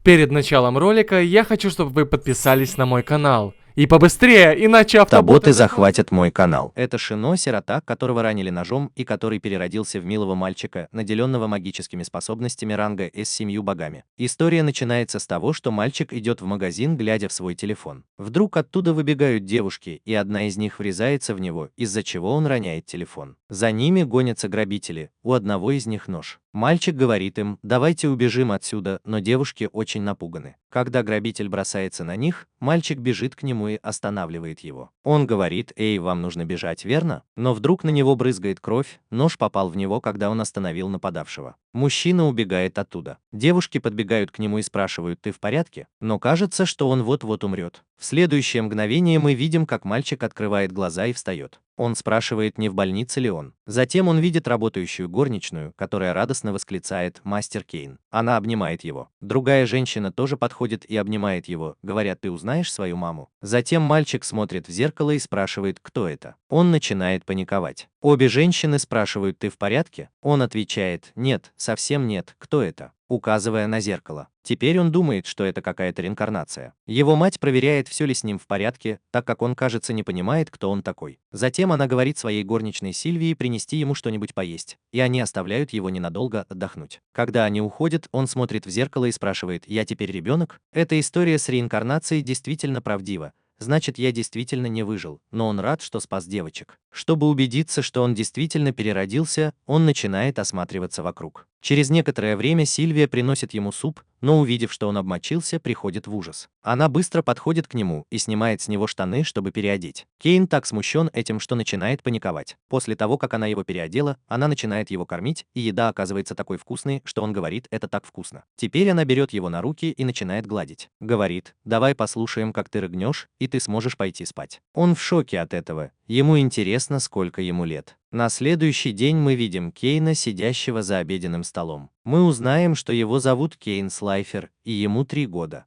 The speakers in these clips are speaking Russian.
Перед началом ролика я хочу, чтобы вы подписались на мой канал. И побыстрее, иначе Автоботы захватят мой канал. Это Шино, сирота, которого ранили ножом и который переродился в милого мальчика, наделенного магическими способностями ранга с 7 богами. История начинается с того, что мальчик идет в магазин, глядя в свой телефон. Вдруг оттуда выбегают девушки, и одна из них врезается в него, из-за чего он роняет телефон. За ними гонятся грабители, у одного из них нож. Мальчик говорит им: давайте убежим отсюда, но девушки очень напуганы. Когда грабитель бросается на них, мальчик бежит к нему и останавливает его. Он говорит: эй, вам нужно бежать, верно? Но вдруг на него брызгает кровь, нож попал в него, когда он остановил нападавшего. Мужчина убегает оттуда. Девушки подбегают к нему и спрашивают: ты в порядке? Но кажется, что он вот-вот умрет. В следующее мгновение мы видим, как мальчик открывает глаза и встает. Он спрашивает, не в больнице ли он. Затем он видит работающую горничную, которая радостно восклицает: мастер Кейн. Она обнимает его. Другая женщина тоже подходит и обнимает его, говорят: ты узнаешь свою маму? Затем мальчик смотрит в зеркало и спрашивает, кто это. Он начинает паниковать. Обе женщины спрашивают: ты в порядке? Он отвечает: нет, совсем нет, кто это? Указывая на зеркало. Теперь он думает, что это какая-то реинкарнация. Его мать проверяет, все ли с ним в порядке, так как он, кажется, не понимает, кто он такой. Затем она говорит своей горничной Сильвии принести ему что-нибудь поесть, и они оставляют его ненадолго отдохнуть. Когда они уходят, он смотрит в зеркало и спрашивает: я теперь ребенок? Эта история с реинкарнацией действительно правдива. Значит, я действительно не выжил, но он рад, что спас девочек. Чтобы убедиться, что он действительно переродился, он начинает осматриваться вокруг. Через некоторое время Сильвия приносит ему суп, но увидев, что он обмочился, приходит в ужас. Она быстро подходит к нему и снимает с него штаны, чтобы переодеть. Кейн так смущен этим, что начинает паниковать. После того, как она его переодела, она начинает его кормить, и еда оказывается такой вкусной, что он говорит: это так вкусно. Теперь она берет его на руки и начинает гладить. Говорит: давай послушаем, как ты рыгнешь, и ты сможешь пойти спать. Он в шоке от этого. Ему интересно, сколько ему лет. На следующий день мы видим Кейна, сидящего за обеденным столом. Мы узнаем, что его зовут Кейн Слайфер, и ему 3 года.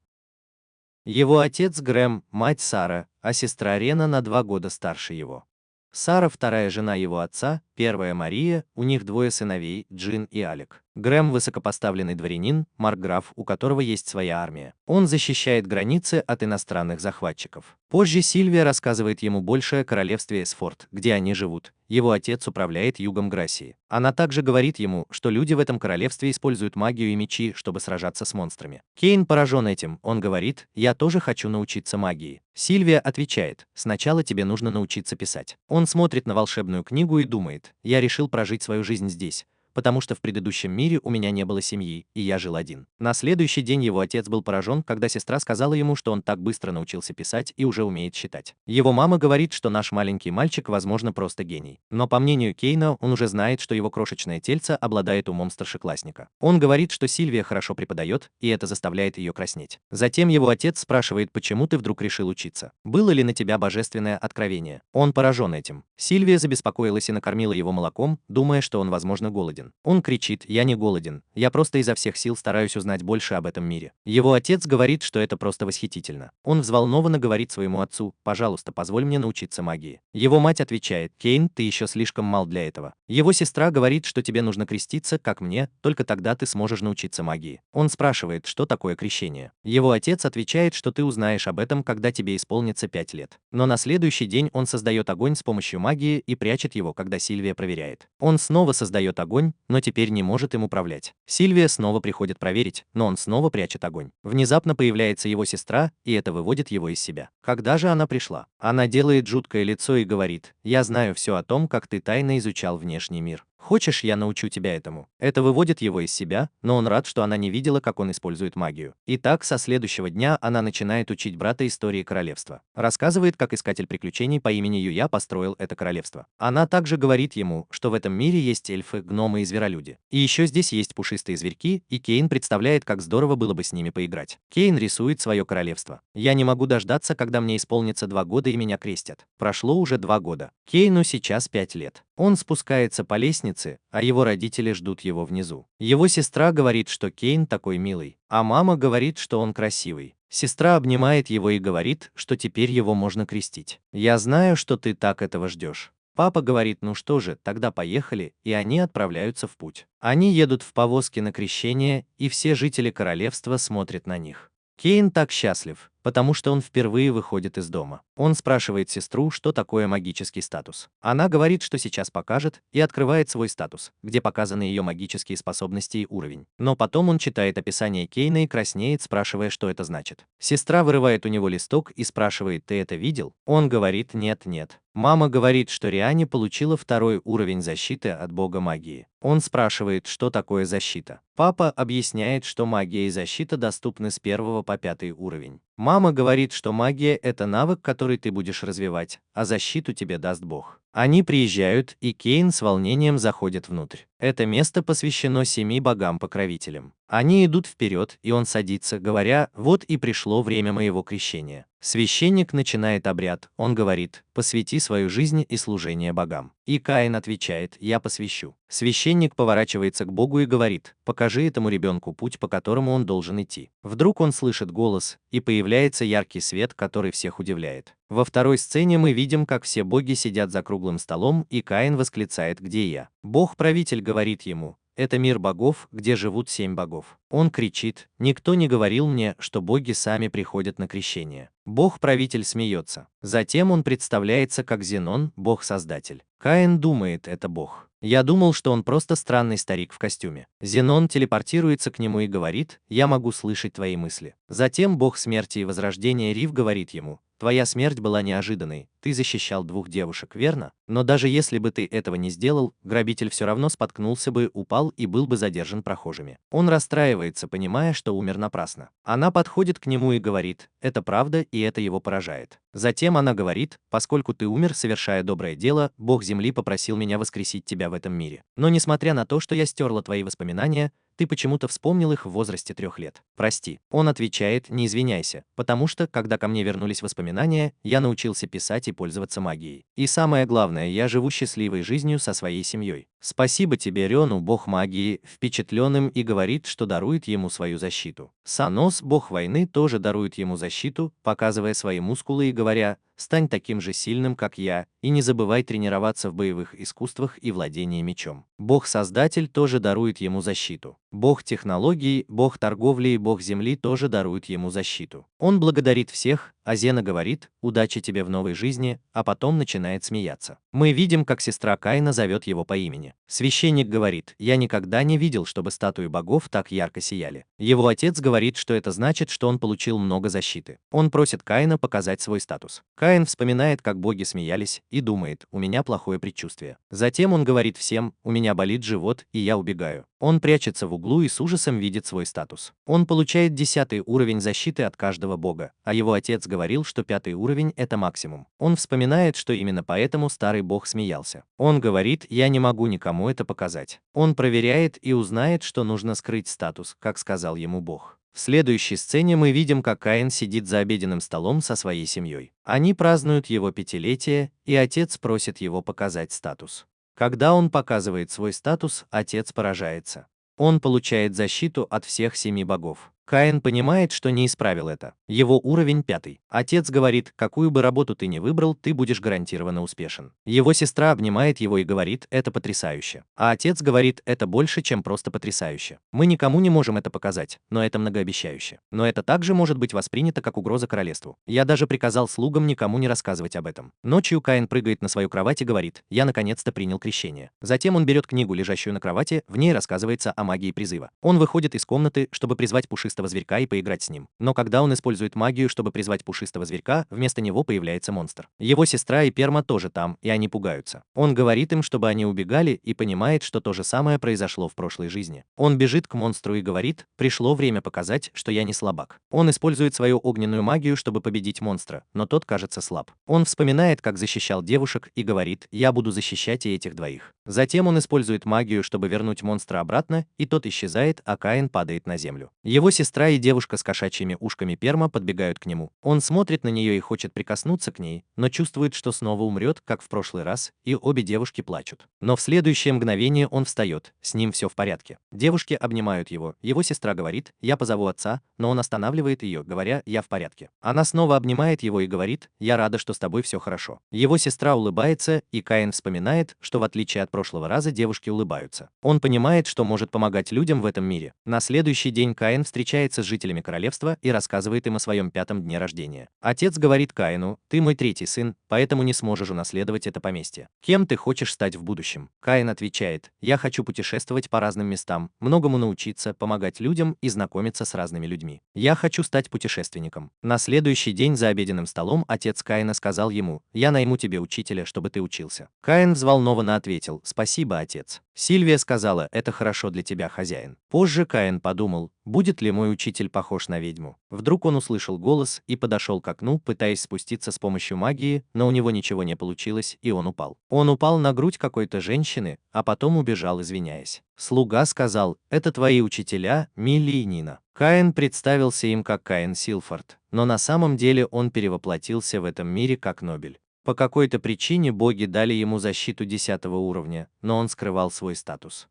Его отец Грэм, мать Сара, а сестра Рена на 2 года старше его. Сара – вторая жена его отца, первая Мария, у них 2 сыновей, Джин и Алек. Грэм – высокопоставленный дворянин, маркграф, у которого есть своя армия. Он защищает границы от иностранных захватчиков. Позже Сильвия рассказывает ему больше о королевстве Эсфорд, где они живут. Его отец управляет югом Грассии. Она также говорит ему, что люди в этом королевстве используют магию и мечи, чтобы сражаться с монстрами. Кейн поражен этим, он говорит: я тоже хочу научиться магии. Сильвия отвечает: сначала тебе нужно научиться писать. Он смотрит на волшебную книгу и думает: я решил прожить свою жизнь здесь, потому что в предыдущем мире у меня не было семьи, и я жил один. На следующий день его отец был поражен, когда сестра сказала ему, что он так быстро научился писать и уже умеет считать. Его мама говорит, что наш маленький мальчик, возможно, просто гений. Но по мнению Кейна, он уже знает, что его крошечное тельце обладает умом старшеклассника. Он говорит, что Сильвия хорошо преподает, и это заставляет ее краснеть. Затем его отец спрашивает: почему ты вдруг решил учиться? Было ли на тебя божественное откровение? Он поражен этим. Сильвия забеспокоилась и накормила его молоком, думая, что он, возможно, голоден. Он кричит: я не голоден, я просто изо всех сил стараюсь узнать больше об этом мире. Его отец говорит, что это просто восхитительно. Он взволнованно говорит своему отцу: пожалуйста, позволь мне научиться магии. Его мать отвечает: Кейн, ты еще слишком мал для этого. Его сестра говорит, что тебе нужно креститься, как мне, только тогда ты сможешь научиться магии. Он спрашивает, что такое крещение. Его отец отвечает, что ты узнаешь об этом, когда тебе исполнится 5 лет. Но на следующий день он создает огонь с помощью магии и прячет его, когда Сильвия проверяет. Он снова создает огонь, но теперь не может им управлять. Сильвия снова приходит проверить, но он снова прячет огонь. Внезапно появляется его сестра, и это выводит его из себя. Когда же она пришла? Она делает жуткое лицо и говорит: я знаю все о том, как ты тайно изучал внешний мир. Хочешь, я научу тебя этому? Это выводит его из себя, но он рад, что она не видела, как он использует магию. Итак, со следующего дня она начинает учить брата истории королевства. Рассказывает, как искатель приключений по имени Юя построил это королевство. Она также говорит ему, что в этом мире есть эльфы, гномы и зверолюди. И еще здесь есть пушистые зверьки, и Кейн представляет, как здорово было бы с ними поиграть. Кейн рисует свое королевство. Я не могу дождаться, когда мне исполнится 2 года и меня крестят. Прошло уже 2 года. Кейну сейчас 5 лет. Он спускается по лестнице, а его родители ждут его внизу. Его сестра говорит, что Кейн такой милый, а мама говорит, что он красивый. Сестра обнимает его и говорит, что теперь его можно крестить. Я знаю, что ты так этого ждешь. Папа говорит: ну что же, тогда поехали, и они отправляются в путь. Они едут в повозке на крещение, и все жители королевства смотрят на них. Кейн так счастлив, потому что он впервые выходит из дома. Он спрашивает сестру, что такое магический статус. Она говорит, что сейчас покажет, и открывает свой статус, где показаны ее магические способности и уровень. Но потом он читает описание Кейна и краснеет, спрашивая, что это значит. Сестра вырывает у него листок и спрашивает: ты это видел? Он говорит: нет, нет. Мама говорит, что Риане получила 2-й уровень защиты от бога магии. Он спрашивает, что такое защита. Папа объясняет, что магия и защита доступны с 1 по 5 уровень. Мама говорит, что магия – это навык, который ты будешь развивать, а защиту тебе даст Бог. Они приезжают, и Кейн с волнением заходит внутрь. Это место посвящено 7 богам-покровителям. Они идут вперед, и он садится, говоря: вот и пришло время моего крещения. Священник начинает обряд, он говорит: посвяти свою жизнь и служение богам. И Каин отвечает: я посвящу. Священник поворачивается к Богу и говорит: покажи этому ребенку путь, по которому он должен идти. Вдруг он слышит голос, и появляется яркий свет, который всех удивляет. Во второй сцене мы видим, как все боги сидят за круглым столом, и Каин восклицает: где я? Бог-правитель говорит ему: это мир богов, где живут 7 богов. Он кричит: никто не говорил мне, что боги сами приходят на крещение. Бог-правитель смеется. Затем он представляется как Зенон, бог-создатель. Каин думает: это бог. Я думал, что он просто странный старик в костюме. Зенон телепортируется к нему и говорит: я могу слышать твои мысли. Затем бог смерти и возрождения Рив говорит ему: твоя смерть была неожиданной, ты защищал 2 девушек, верно? Но даже если бы ты этого не сделал, грабитель все равно споткнулся бы, упал и был бы задержан прохожими. Он расстраивается, понимая, что умер напрасно. Она подходит к нему и говорит: это правда, и это его поражает. Затем она говорит: поскольку ты умер, совершая доброе дело, Бог Земли попросил меня воскресить тебя в этом мире. Но несмотря на то, что я стерла твои воспоминания, ты почему-то вспомнил их в возрасте 3 лет. Прости. Он отвечает: не извиняйся, потому что, когда ко мне вернулись воспоминания, я научился писать и пользоваться магией. И самое главное, я живу счастливой жизнью со своей семьей. Спасибо тебе, Рёну, бог магии, впечатленным, и говорит, что дарует ему свою защиту. Санос, бог войны, тоже дарует ему защиту, показывая свои мускулы и говоря: стань таким же сильным, как я, и не забывай тренироваться в боевых искусствах и владении мечом. Бог-создатель тоже дарует ему защиту. Бог технологий, бог торговли и бог земли тоже даруют ему защиту. Он благодарит всех, а Зена говорит: удачи тебе в новой жизни, а потом начинает смеяться. Мы видим, как сестра Каина зовет его по имени. Священник говорит: я никогда не видел, чтобы статуи богов так ярко сияли. Его отец говорит, что это значит, что он получил много защиты. Он просит Каина показать свой статус. Каин вспоминает, как боги смеялись, и думает: у меня плохое предчувствие. Затем он говорит всем: у меня болит живот, и я убегаю. Он прячется в углу и с ужасом видит свой статус. Он получает 10-й уровень защиты от каждого бога, а его отец говорил, что 5-й уровень – это максимум. Он вспоминает, что именно поэтому старый бог смеялся. Он говорит: я не могу никому это показать. Он проверяет и узнает, что нужно скрыть статус, как сказал ему бог. В следующей сцене мы видим, как Каин сидит за обеденным столом со своей семьей. Они празднуют его 5-летие, и отец просит его показать статус. Когда он показывает свой статус, отец поражается. Он получает защиту от всех 7 богов. Каин понимает, что не исправил это. Его уровень 5. Отец говорит: какую бы работу ты ни выбрал, ты будешь гарантированно успешен. Его сестра обнимает его и говорит: это потрясающе. А отец говорит: это больше, чем просто потрясающе. Мы никому не можем это показать, но это многообещающе. Но это также может быть воспринято как угроза королевству. Я даже приказал слугам никому не рассказывать об этом. Ночью Каин прыгает на свою кровать и говорит: я наконец-то принял крещение. Затем он берет книгу, лежащую на кровати, в ней рассказывается о магии призыва. Он выходит из комнаты, чтобы призвать пушистого зверька и поиграть с ним. Но когда он использует магию, чтобы призвать пушистого зверька, вместо него появляется монстр. Его сестра и Перма тоже там, и они пугаются. Он говорит им, чтобы они убегали, и понимает, что то же самое произошло в прошлой жизни. Он бежит к монстру и говорит: пришло время показать, что я не слабак. Он использует свою огненную магию, чтобы победить монстра, но тот кажется слаб. Он вспоминает, как защищал девушек, и говорит: я буду защищать и этих двоих. Затем он использует магию, чтобы вернуть монстра обратно, и тот исчезает, а Каин падает на землю. Его сестра сестра и девушка с кошачьими ушками Перма подбегают к нему. Он смотрит на нее и хочет прикоснуться к ней, но чувствует, что снова умрет, как в прошлый раз, и обе девушки плачут. Но в следующее мгновение он встает, с ним все в порядке. Девушки обнимают его сестра говорит: «Я позову отца», но он останавливает ее, говоря: «Я в порядке». Она снова обнимает его и говорит: «Я рада, что с тобой все хорошо». Его сестра улыбается, и Каин вспоминает, что в отличие от прошлого раза девушки улыбаются. Он понимает, что может помогать людям в этом мире. На следующий день Каин встречается с жителями королевства и рассказывает им о своем 5-м дне рождения. Отец говорит Каину: «Ты мой 3-й сын, поэтому не сможешь унаследовать это поместье. Кем ты хочешь стать в будущем?» Каин отвечает: «Я хочу путешествовать по разным местам, многому научиться, помогать людям и знакомиться с разными людьми. Я хочу стать путешественником». На следующий день за обеденным столом отец Каина сказал ему: «Я найму тебе учителя, чтобы ты учился». Каин взволнованно ответил: «Спасибо, отец». Сильвия сказала: «Это хорошо для тебя, хозяин». Позже Каин подумал: будет ли мой учитель похож на ведьму. Вдруг он услышал голос и подошел к окну, пытаясь спуститься с помощью магии, но у него ничего не получилось, и он упал. Он упал на грудь какой-то женщины, а потом убежал, извиняясь. Слуга сказал: «Это твои учителя, Милли и Нина». Каин представился им как Каин Силфорд, но на самом деле он перевоплотился в этом мире как Нобель. По какой-то причине боги дали ему защиту 10-го уровня, но он скрывал свой статус.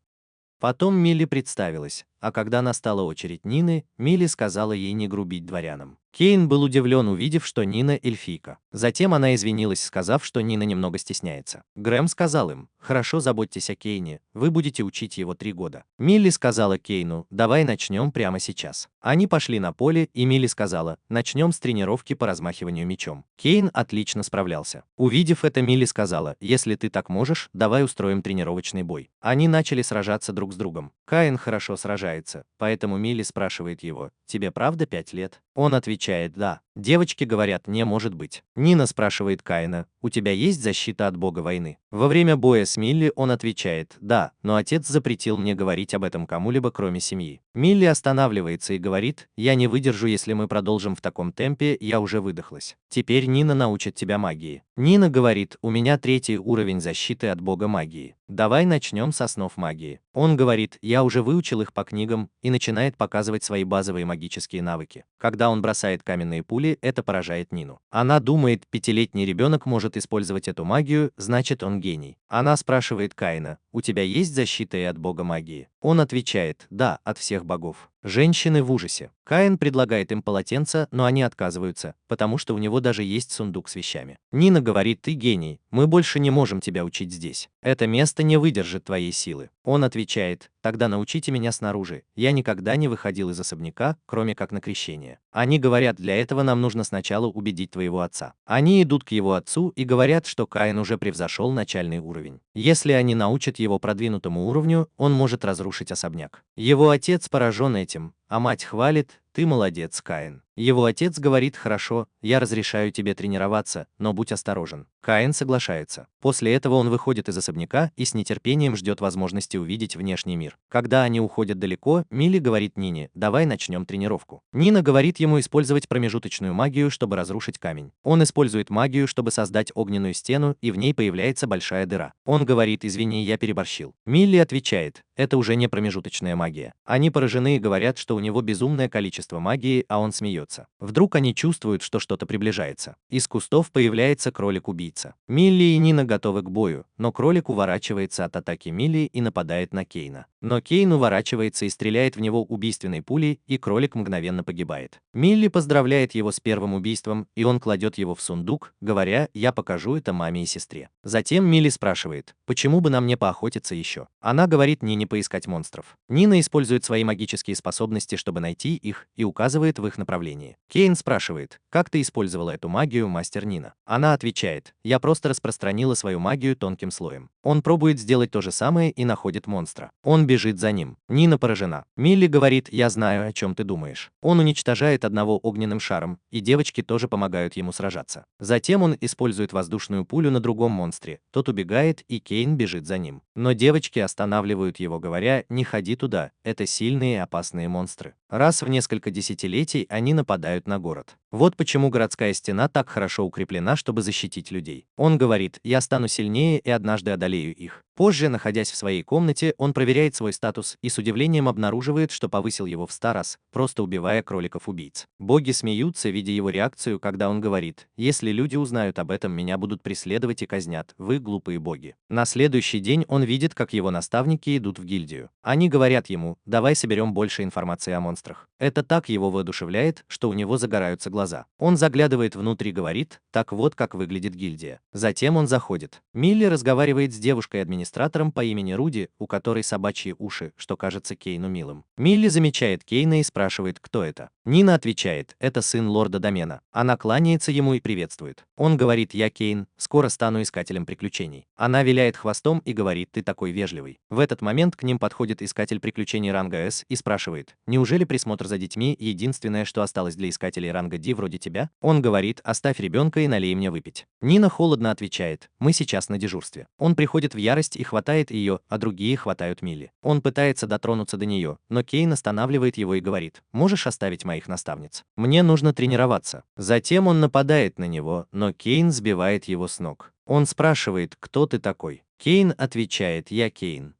Потом Милли представилась, а когда настала очередь Нины, Милли сказала ей не грубить дворянам. Кейн был удивлен, увидев, что Нина эльфийка. Затем она извинилась, сказав, что Нина немного стесняется. Грэм сказал им: «Хорошо, заботьтесь о Кейне, вы будете учить его 3 года». Милли сказала Кейну: «Давай начнем прямо сейчас». Они пошли на поле, и Милли сказала: «Начнем с тренировки по размахиванию мечом». Кейн отлично справлялся. Увидев это, Милли сказала: «Если ты так можешь, давай устроим тренировочный бой». Они начали сражаться друг с другом. Каин хорошо сражается, поэтому Милли спрашивает его: «Тебе правда 5 лет?» Он отвечает: «Да». Девочки говорят: «Не может быть». Нина спрашивает Каина: «У тебя есть защита от бога войны?» Во время боя с Милли он отвечает: «Да, но отец запретил мне говорить об этом кому-либо, кроме семьи». Милли останавливается и говорит: «Я не выдержу, если мы продолжим в таком темпе, я уже выдохлась. Теперь Нина научит тебя магии». Нина говорит: «У меня 3-й уровень защиты от бога магии. Давай начнем с основ магии». Он говорит: «Я уже выучил их по книгам», и начинает показывать свои базовые магические навыки. Когда он бросает каменные пули, это поражает Нину. Она думает, 5-летний ребенок может использовать эту магию, значит он гений. Она спрашивает Каина: «У тебя есть защита и от бога магии?» Он отвечает: «Да, от всех богов». Женщины в ужасе. Каин предлагает им полотенца, но они отказываются, потому что у него даже есть сундук с вещами. Нина говорит: «Ты гений, мы больше не можем тебя учить здесь. Это место не выдержит твоей силы». Он отвечает: «Тогда научите меня снаружи. Я никогда не выходил из особняка, кроме как на крещение». Они говорят: «Для этого нам нужно сначала убедить твоего отца». Они идут к его отцу и говорят, что Каин уже превзошел начальный уровень. Если они научат его продвинутому уровню, он может разрушить особняк. Его отец поражен этим, а мать хвалит: «Ты молодец, Каин». Его отец говорит: «Хорошо, я разрешаю тебе тренироваться, но будь осторожен». Каин соглашается. После этого он выходит из особняка и с нетерпением ждет возможности увидеть внешний мир. Когда они уходят далеко, Милли говорит Нине: «Давай начнем тренировку». Нина говорит ему использовать промежуточную магию, чтобы разрушить камень. Он использует магию, чтобы создать огненную стену, и в ней появляется большая дыра. Он говорит: «Извини, я переборщил». Милли отвечает: «Это уже не промежуточная магия». Они поражены и говорят, что у него безумное количество магии, а он смеется. Вдруг они чувствуют, что что-то приближается. Из кустов появляется кролик-убийца. Милли и Нина готовы к бою, но кролик уворачивается от атаки Милли и нападает на Кейна. Но Кейн уворачивается и стреляет в него убийственной пулей, и кролик мгновенно погибает. Милли поздравляет его с первым убийством, и он кладет его в сундук, говоря: «Я покажу это маме и сестре». Затем Милли спрашивает: «Почему бы нам не поохотиться еще?» Она говорит Нине поискать монстров. Нина использует свои магические способности, чтобы найти их, и указывает в их направлении. Кейн спрашивает: «Как ты использовала эту магию, мастер Нина?» Она отвечает: «Я просто распространила свою магию тонким слоем». Он пробует сделать то же самое и находит монстра. Он бежит за ним. Нина поражена. Милли говорит: «Я знаю, о чем ты думаешь». Он уничтожает одного огненным шаром, и девочки тоже помогают ему сражаться. Затем он использует воздушную пулю на другом монстре. Тот убегает, и Кейн бежит за ним. Но девочки останавливают его, говоря: «Не ходи туда, это сильные и опасные монстры». Раз в несколько десятилетий они нападают на город. Вот почему городская стена так хорошо укреплена, чтобы защитить людей. Он говорит: «Я стану сильнее и однажды одолею их». Позже, находясь в своей комнате, он проверяет свой статус и с удивлением обнаруживает, что повысил его в 100 раз, просто убивая кроликов-убийц. Боги смеются, видя его реакцию, когда он говорит: «Если люди узнают об этом, меня будут преследовать и казнят, вы глупые боги». На следующий день он видит, как его наставники идут в гильдию. Они говорят ему: «Давай соберем больше информации о монстрах». Это так его воодушевляет, что у него загораются глаза. Он заглядывает внутрь и говорит: «Так вот, как выглядит гильдия». Затем он заходит. Милли разговаривает с девушкой-администратором по имени Руди, у которой собачьи уши, что кажется Кейну милым. Милли замечает Кейна и спрашивает, кто это. Нина отвечает: «Это сын лорда домена». Она кланяется ему и приветствует. Он говорит: «Я Кейн, скоро стану искателем приключений». Она виляет хвостом и говорит: «Ты такой вежливый». В этот момент к ним подходит искатель приключений ранга С и спрашивает: «Неужели присмотр за детьми единственное, что осталось для искателей ранга D вроде тебя?» Он говорит: «Оставь ребенка и налей мне выпить». Нина холодно отвечает: «Мы сейчас на дежурстве». Он приходит в ярость и хватает ее, а другие хватают Милли. Он пытается дотронуться до нее, но Кейн останавливает его и говорит: «Можешь оставить моих наставниц? Мне нужно тренироваться». Затем он нападает на него, но Кейн сбивает его с ног. Он спрашивает: «Кто ты такой?» Кейн отвечает: «Я Кейн».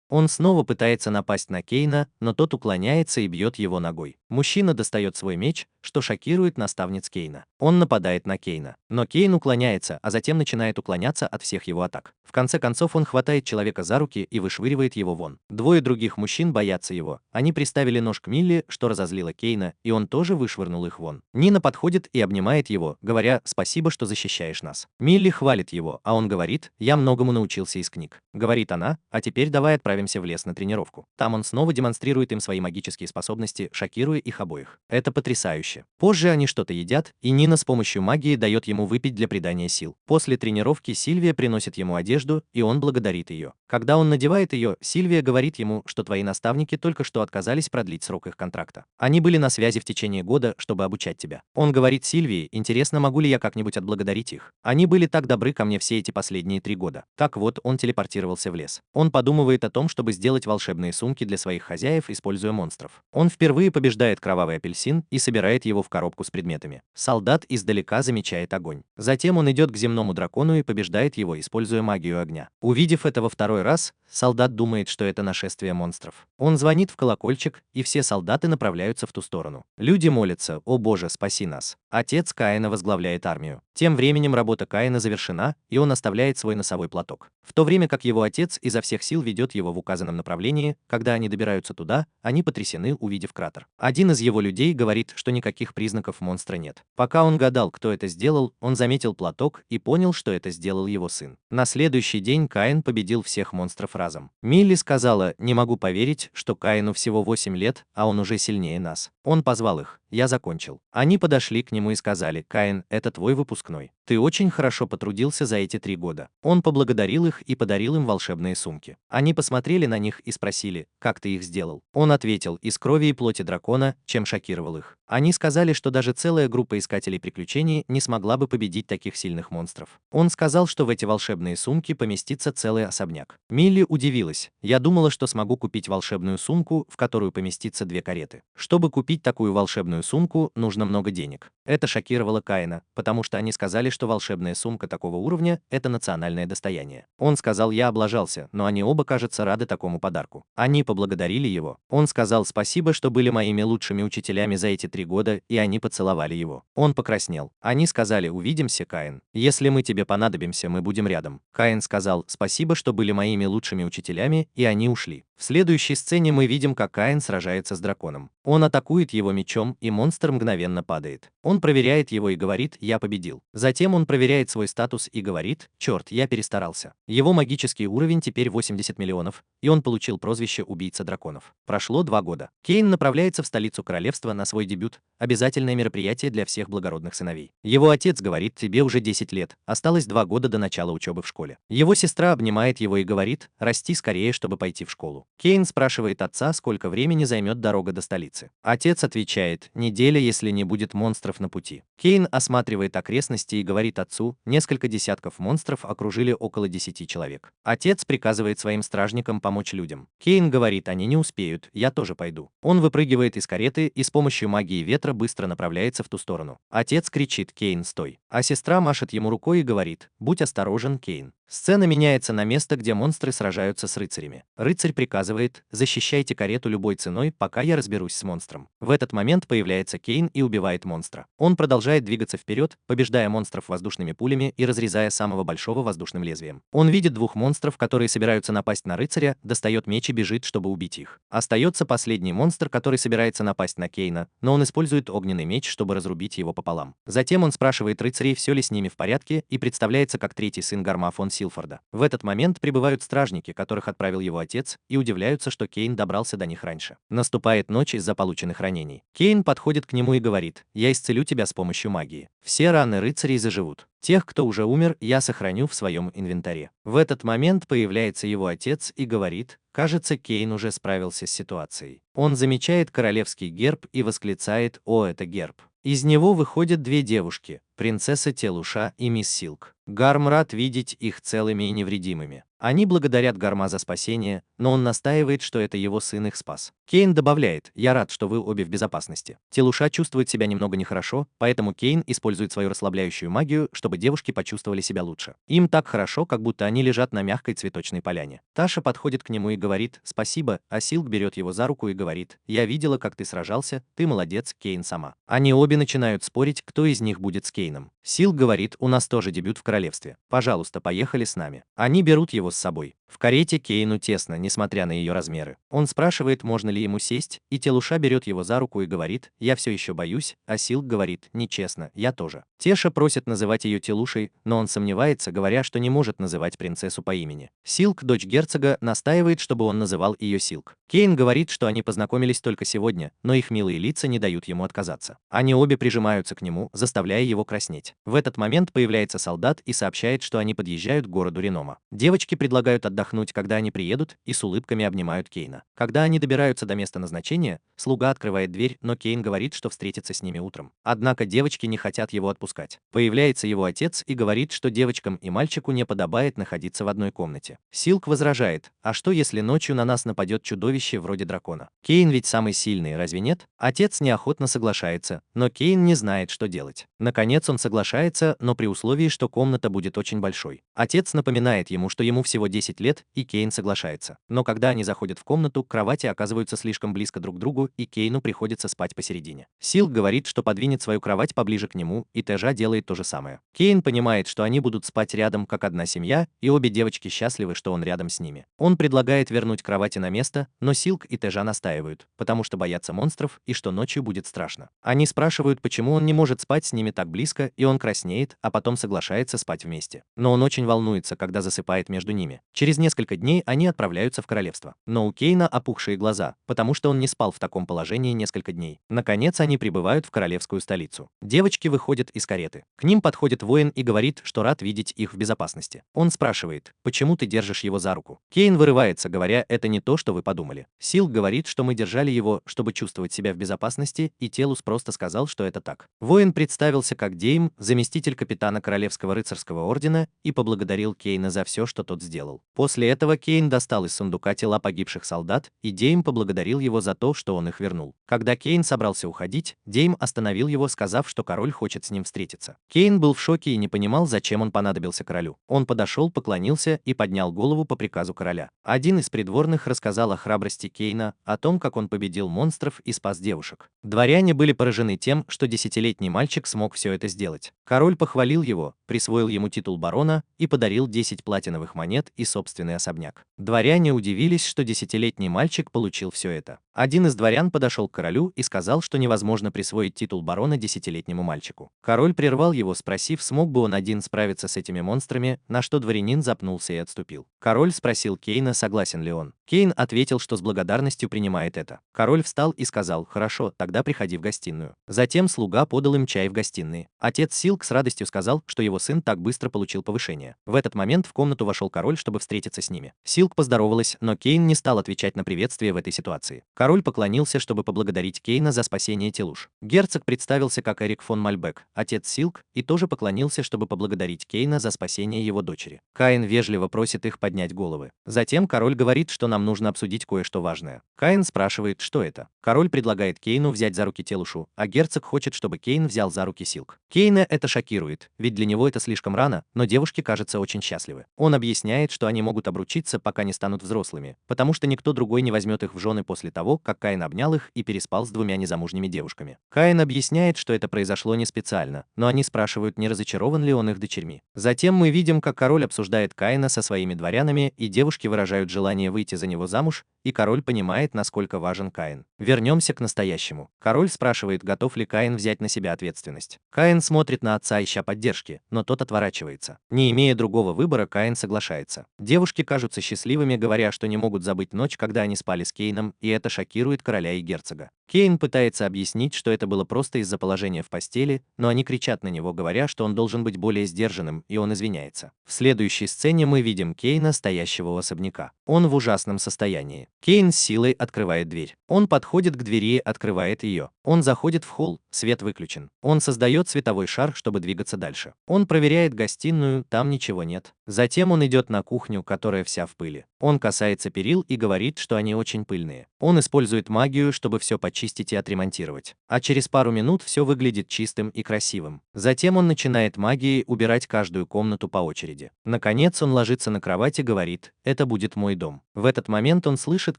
Он снова пытается напасть на Кейна, но тот уклоняется и бьет его ногой. Мужчина достает свой меч, что шокирует наставниц Кейна. Он нападает на Кейна, но Кейн уклоняется, а затем начинает уклоняться от всех его атак. В конце концов он хватает человека за руки и вышвыривает его вон. Двое других мужчин боятся его. Они приставили нож к Милли, что разозлило Кейна, и он тоже вышвырнул их вон. Нина подходит и обнимает его, говоря: «Спасибо, что защищаешь нас». Милли хвалит его, а он говорит: «Я многому научился из книг». Говорит она: «А теперь давай отправимся в лес на тренировку». Там он снова демонстрирует им свои магические способности, шокируя их обоих. Это потрясающе. Позже они что-то едят, и Нина с помощью магии дает ему выпить для придания сил. После тренировки Сильвия приносит ему одежду, и он благодарит ее. Когда он надевает ее, Сильвия говорит ему, что твои наставники только что отказались продлить срок их контракта. Они были на связи в течение года, чтобы обучать тебя. Он говорит Сильвии: «Интересно, могу ли я как-нибудь отблагодарить их? Они были так добры ко мне все эти последние 3 года». Так вот, он телепортировался в лес. Он подумывает о том, чтобы сделать волшебные сумки для своих хозяев, используя монстров. Он впервые побеждает кровавый апельсин и собирает его в коробку с предметами. Солдат издалека замечает огонь. Затем он идет к земному дракону и побеждает его, используя магию огня. Увидев это во второй раз, солдат думает, что это нашествие монстров. Он звонит в колокольчик, и все солдаты направляются в ту сторону. Люди молятся: «О Боже, спаси нас». Отец Каина возглавляет армию. Тем временем работа Каина завершена, и он оставляет свой носовой платок. В то время как его отец изо всех сил ведет его в указанном направлении, когда они добираются туда, они потрясены, увидев кратер. Один из его людей говорит, что никаких признаков монстра нет. Пока он гадал, кто это сделал, он заметил платок и понял, что это сделал его сын. На следующий день Каин победил всех монстров разом. Милли сказала: «Не могу поверить, что Каину всего 8 лет, а он уже сильнее нас». Он позвал их: «Я закончил». Они подошли к нему и сказали: «Каин, это твой выпускной. Ты очень хорошо потрудился за эти 3 года». Он поблагодарил их и подарил им волшебные сумки. Они посмотрели на них и спросили: «Как ты их сделал?» Он ответил: «Из крови и плоти дракона», чем шокировал их. Они сказали, что даже целая группа искателей приключений не смогла бы победить таких сильных монстров. Он сказал, что в эти волшебные сумки поместится целый особняк. Милли удивилась: «Я думала, что смогу купить волшебную сумку, в которую поместится 2 кареты. Чтобы купить такую волшебную сумку, нужно много денег». Это шокировало Каина, потому что они сказали, что волшебная сумка такого уровня – это национальное достояние. Он сказал: «Я облажался», но они оба, кажется, рады такому подарку. Они поблагодарили его. Он сказал: «Спасибо, что были моими лучшими учителями за эти 3 года», и они поцеловали его. Он покраснел. Они сказали: «Увидимся, Каин. Если мы тебе понадобимся, мы будем рядом». Каин сказал: «Спасибо, что были моими лучшими учителями», и они ушли. В следующей сцене мы видим, как Каин сражается с драконом. Он атакует его мечом, и монстр мгновенно падает. Он проверяет его и говорит: «Я победил». Затем он проверяет свой статус и говорит: «Черт, я перестарался». Его магический уровень теперь 80 миллионов, и он получил прозвище «Убийца драконов». Прошло 2 года. Кейн направляется в столицу королевства на свой дебют, обязательное мероприятие для всех благородных сыновей. Его отец говорит: «Тебе уже 10 лет, осталось 2 года до начала учебы в школе». Его сестра обнимает его и говорит: «Расти скорее, чтобы пойти в школу». Кейн спрашивает отца, сколько времени займет дорога до столицы. Отец отвечает: «Неделя, если не будет монстров на пути». Кейн осматривает окрестности и говорит отцу, несколько десятков монстров окружили около 10 человек. Отец приказывает своим стражникам помочь людям. Кейн говорит, они не успеют, я тоже пойду. Он выпрыгивает из кареты и с помощью магии ветра быстро направляется в ту сторону. Отец кричит: Кейн, стой. А сестра машет ему рукой и говорит: будь осторожен, Кейн. Сцена меняется на место, где монстры сражаются с рыцарями. Рыцарь приказывает: защищайте карету любой ценой, пока я разберусь с монстром. В этот момент появляется Кейн и убивает монстра. Он продолжает двигаться вперед, побеждая монстров воздушными пулями и разрезая самого большого воздушным лезвием. Он видит двух монстров, которые собираются напасть на рыцаря, достает меч и бежит, чтобы убить их. Остается последний монстр, который собирается напасть на Кейна, но он использует огненный меч, чтобы разрубить его пополам. Затем он спрашивает рыцарей, все ли с ними в порядке, и представляется как третий сын Гарма фон Силфорда. В этот момент прибывают стражники, которых отправил его отец, и удивляются, что Кейн добрался до них раньше. Наступает ночь из-за полученных ранений. Кейн подходит к нему и говорит: я исцелю тебя с помощью магии. Все раны рыцарей заживут. Тех, кто уже умер, я сохраню в своем инвентаре. В этот момент появляется его отец и говорит: кажется, Кейн уже справился с ситуацией. Он замечает королевский герб и восклицает: о, это герб. Из него выходят две девушки, принцесса Телуша и мисс Силк. Гарм рад видеть их целыми и невредимыми. Они благодарят Гарма за спасение, но он настаивает, что это его сын их спас. Кейн добавляет: я рад, что вы обе в безопасности. Телуша чувствует себя немного нехорошо, поэтому Кейн использует свою расслабляющую магию, чтобы девушки почувствовали себя лучше. Им так хорошо, как будто они лежат на мягкой цветочной поляне. Таша подходит к нему и говорит: спасибо, а Силк берет его за руку и говорит: я видела, как ты сражался, ты молодец, Кейн сама. Они обе начинают спорить, кто из них будет с Кейном. Силк говорит: у нас тоже дебют в королевстве. Пожалуйста, поехали с нами. Они берут его с собой. В карете Кейну тесно, несмотря на ее размеры. Он спрашивает, можно ли ему сесть, и Телуша берет его за руку и говорит: я все еще боюсь, а Силк говорит: нечестно, я тоже. Теша просит называть ее Телушей, но он сомневается, говоря, что не может называть принцессу по имени. Силк, дочь герцога, настаивает, чтобы он называл ее Силк. Кейн говорит, что они познакомились только сегодня, но их милые лица не дают ему отказаться. Они обе прижимаются к нему, заставляя его краснеть. В этот момент появляется солдат и сообщает, что они подъезжают к городу Ренома. Девочки предлагают отдохнуть, когда они приедут, и с улыбками обнимают Кейна. Когда они добираются до места назначения, слуга открывает дверь, но Кейн говорит, что встретится с ними утром. Однако девочки не хотят его отпускать. Появляется его отец и говорит, что девочкам и мальчику не подобает находиться в одной комнате. Силк возражает: а что если ночью на нас нападет чудовище вроде дракона? Кейн ведь самый сильный, разве нет? Отец неохотно соглашается, но Кейн не знает, что делать. Наконец он соглашается, но при условии, что комната будет очень большой. Отец напоминает ему, что ему всего 10 лет, и Кейн соглашается. Но когда они заходят в комнату, кровати оказываются слишком близко друг к другу, и Кейну приходится спать посередине. Силк говорит, что подвинет свою кровать поближе к нему, и Тежа делает то же самое. Кейн понимает, что они будут спать рядом, как одна семья, и обе девочки счастливы, что он рядом с ними. Он предлагает вернуть кровати на место, но Силк и Тежа настаивают, потому что боятся монстров и что ночью будет страшно. Они спрашивают, почему он не может спать с ними так близко, и он краснеет, а потом соглашается спать вместе. Но он очень волнуется, когда засыпает между ними. Через несколько дней они отправляются в королевство. Но у Кейна опухшие глаза, потому что он не спал в таком положении несколько дней. Наконец они прибывают в королевскую столицу. Девочки выходят из кареты. К ним подходит воин и говорит, что рад видеть их в безопасности. Он спрашивает: почему ты держишь его за руку? Кейн вырывается, говоря: это не то, что вы подумали. Силк говорит, что мы держали его, чтобы чувствовать себя в безопасности, и Телус просто сказал, что это так. Воин представился как Дейм, заместитель капитана Королевского рыцарского ордена, и поблагодарил Кейна за все, что тот сделал. После этого Кейн достал из сундука тела погибших солдат, и Дейм поблагодарил его за то, что он их вернул. Когда Кейн собрался уходить, Дейм остановил его, сказав, что король хочет с ним встретиться. Кейн был в шоке и не понимал, зачем он понадобился королю. Он подошел, поклонился и поднял голову по приказу короля. Один из придворных рассказал о храбрости Кейна, о том, как он победил монстров и спас девушек. Дворяне были поражены тем, что 10-летний мальчик смог все это сделать. Король похвалил его, присвоил ему титул барона и подарил 10 платиновых монет и собственный особняк. Дворяне удивились, что 10-летний мальчик получил все это. Один из дворян подошел к королю и сказал, что невозможно присвоить титул барона 10-летнему мальчику. Король прервал его, спросив, смог бы он один справиться с этими монстрами, на что дворянин запнулся и отступил. Король спросил Кейна, согласен ли он. Кейн ответил, что с благодарностью принимает это. Король встал и сказал: хорошо, тогда приходи в гостиную. Затем слуга подал им чай в гостиной. Отец Силк с радостью сказал, что его сын так быстро получил повышение. В этот момент в комнату вошел король, чтобы встретиться с ними. Силк поздоровалась, но Кейн не стал отвечать на приветствие в этой ситуации. Король Король поклонился, чтобы поблагодарить Кейна за спасение Телуш. Герцог представился как Эрик фон Мальбек, отец Силк, и тоже поклонился, чтобы поблагодарить Кейна за спасение его дочери. Каин вежливо просит их поднять головы. Затем король говорит, что нам нужно обсудить кое-что важное. Каин спрашивает, что это. Король предлагает Кейну взять за руки Телушу, а герцог хочет, чтобы Кейн взял за руки Силк. Кейна это шокирует, ведь для него это слишком рано, но девушки, кажется, очень счастливы. Он объясняет, что они могут обручиться, пока не станут взрослыми, потому что никто другой не возьмет их в жены после того, как Каин обнял их и переспал с двумя незамужними девушками. Каин объясняет, что это произошло не специально, но они спрашивают, не разочарован ли он их дочерьми. Затем мы видим, как король обсуждает Каина со своими дворянами, и девушки выражают желание выйти за него замуж, и король понимает, насколько важен Каин. Вернемся к настоящему. Король спрашивает, готов ли Каин взять на себя ответственность. Каин смотрит на отца, ища поддержки, но тот отворачивается. Не имея другого выбора, Каин соглашается. Девушки кажутся счастливыми, говоря, что не могут забыть ночь, когда они спали с Кейном, и это шокирует короля и герцога. Кейн пытается объяснить, что это было просто из-за положения в постели, но они кричат на него, говоря, что он должен быть более сдержанным, и он извиняется. В следующей сцене мы видим Кейна, стоящего у особняка. Он в ужасном состоянии. Кейн с силой открывает дверь. Он подходит к двери, открывает ее. Он заходит в холл, свет выключен. Он создает световой шар, чтобы двигаться дальше. Он проверяет гостиную, там ничего нет. Затем он идет на кухню, которая вся в пыли. Он касается перил и говорит, что они очень пыльные. Он использует магию, чтобы все почистить и отремонтировать. А через пару минут все выглядит чистым и красивым. Затем он начинает магией убирать каждую комнату по очереди. Наконец он ложится на кровать и говорит: «Это будет мой дом». В этот момент он слышит,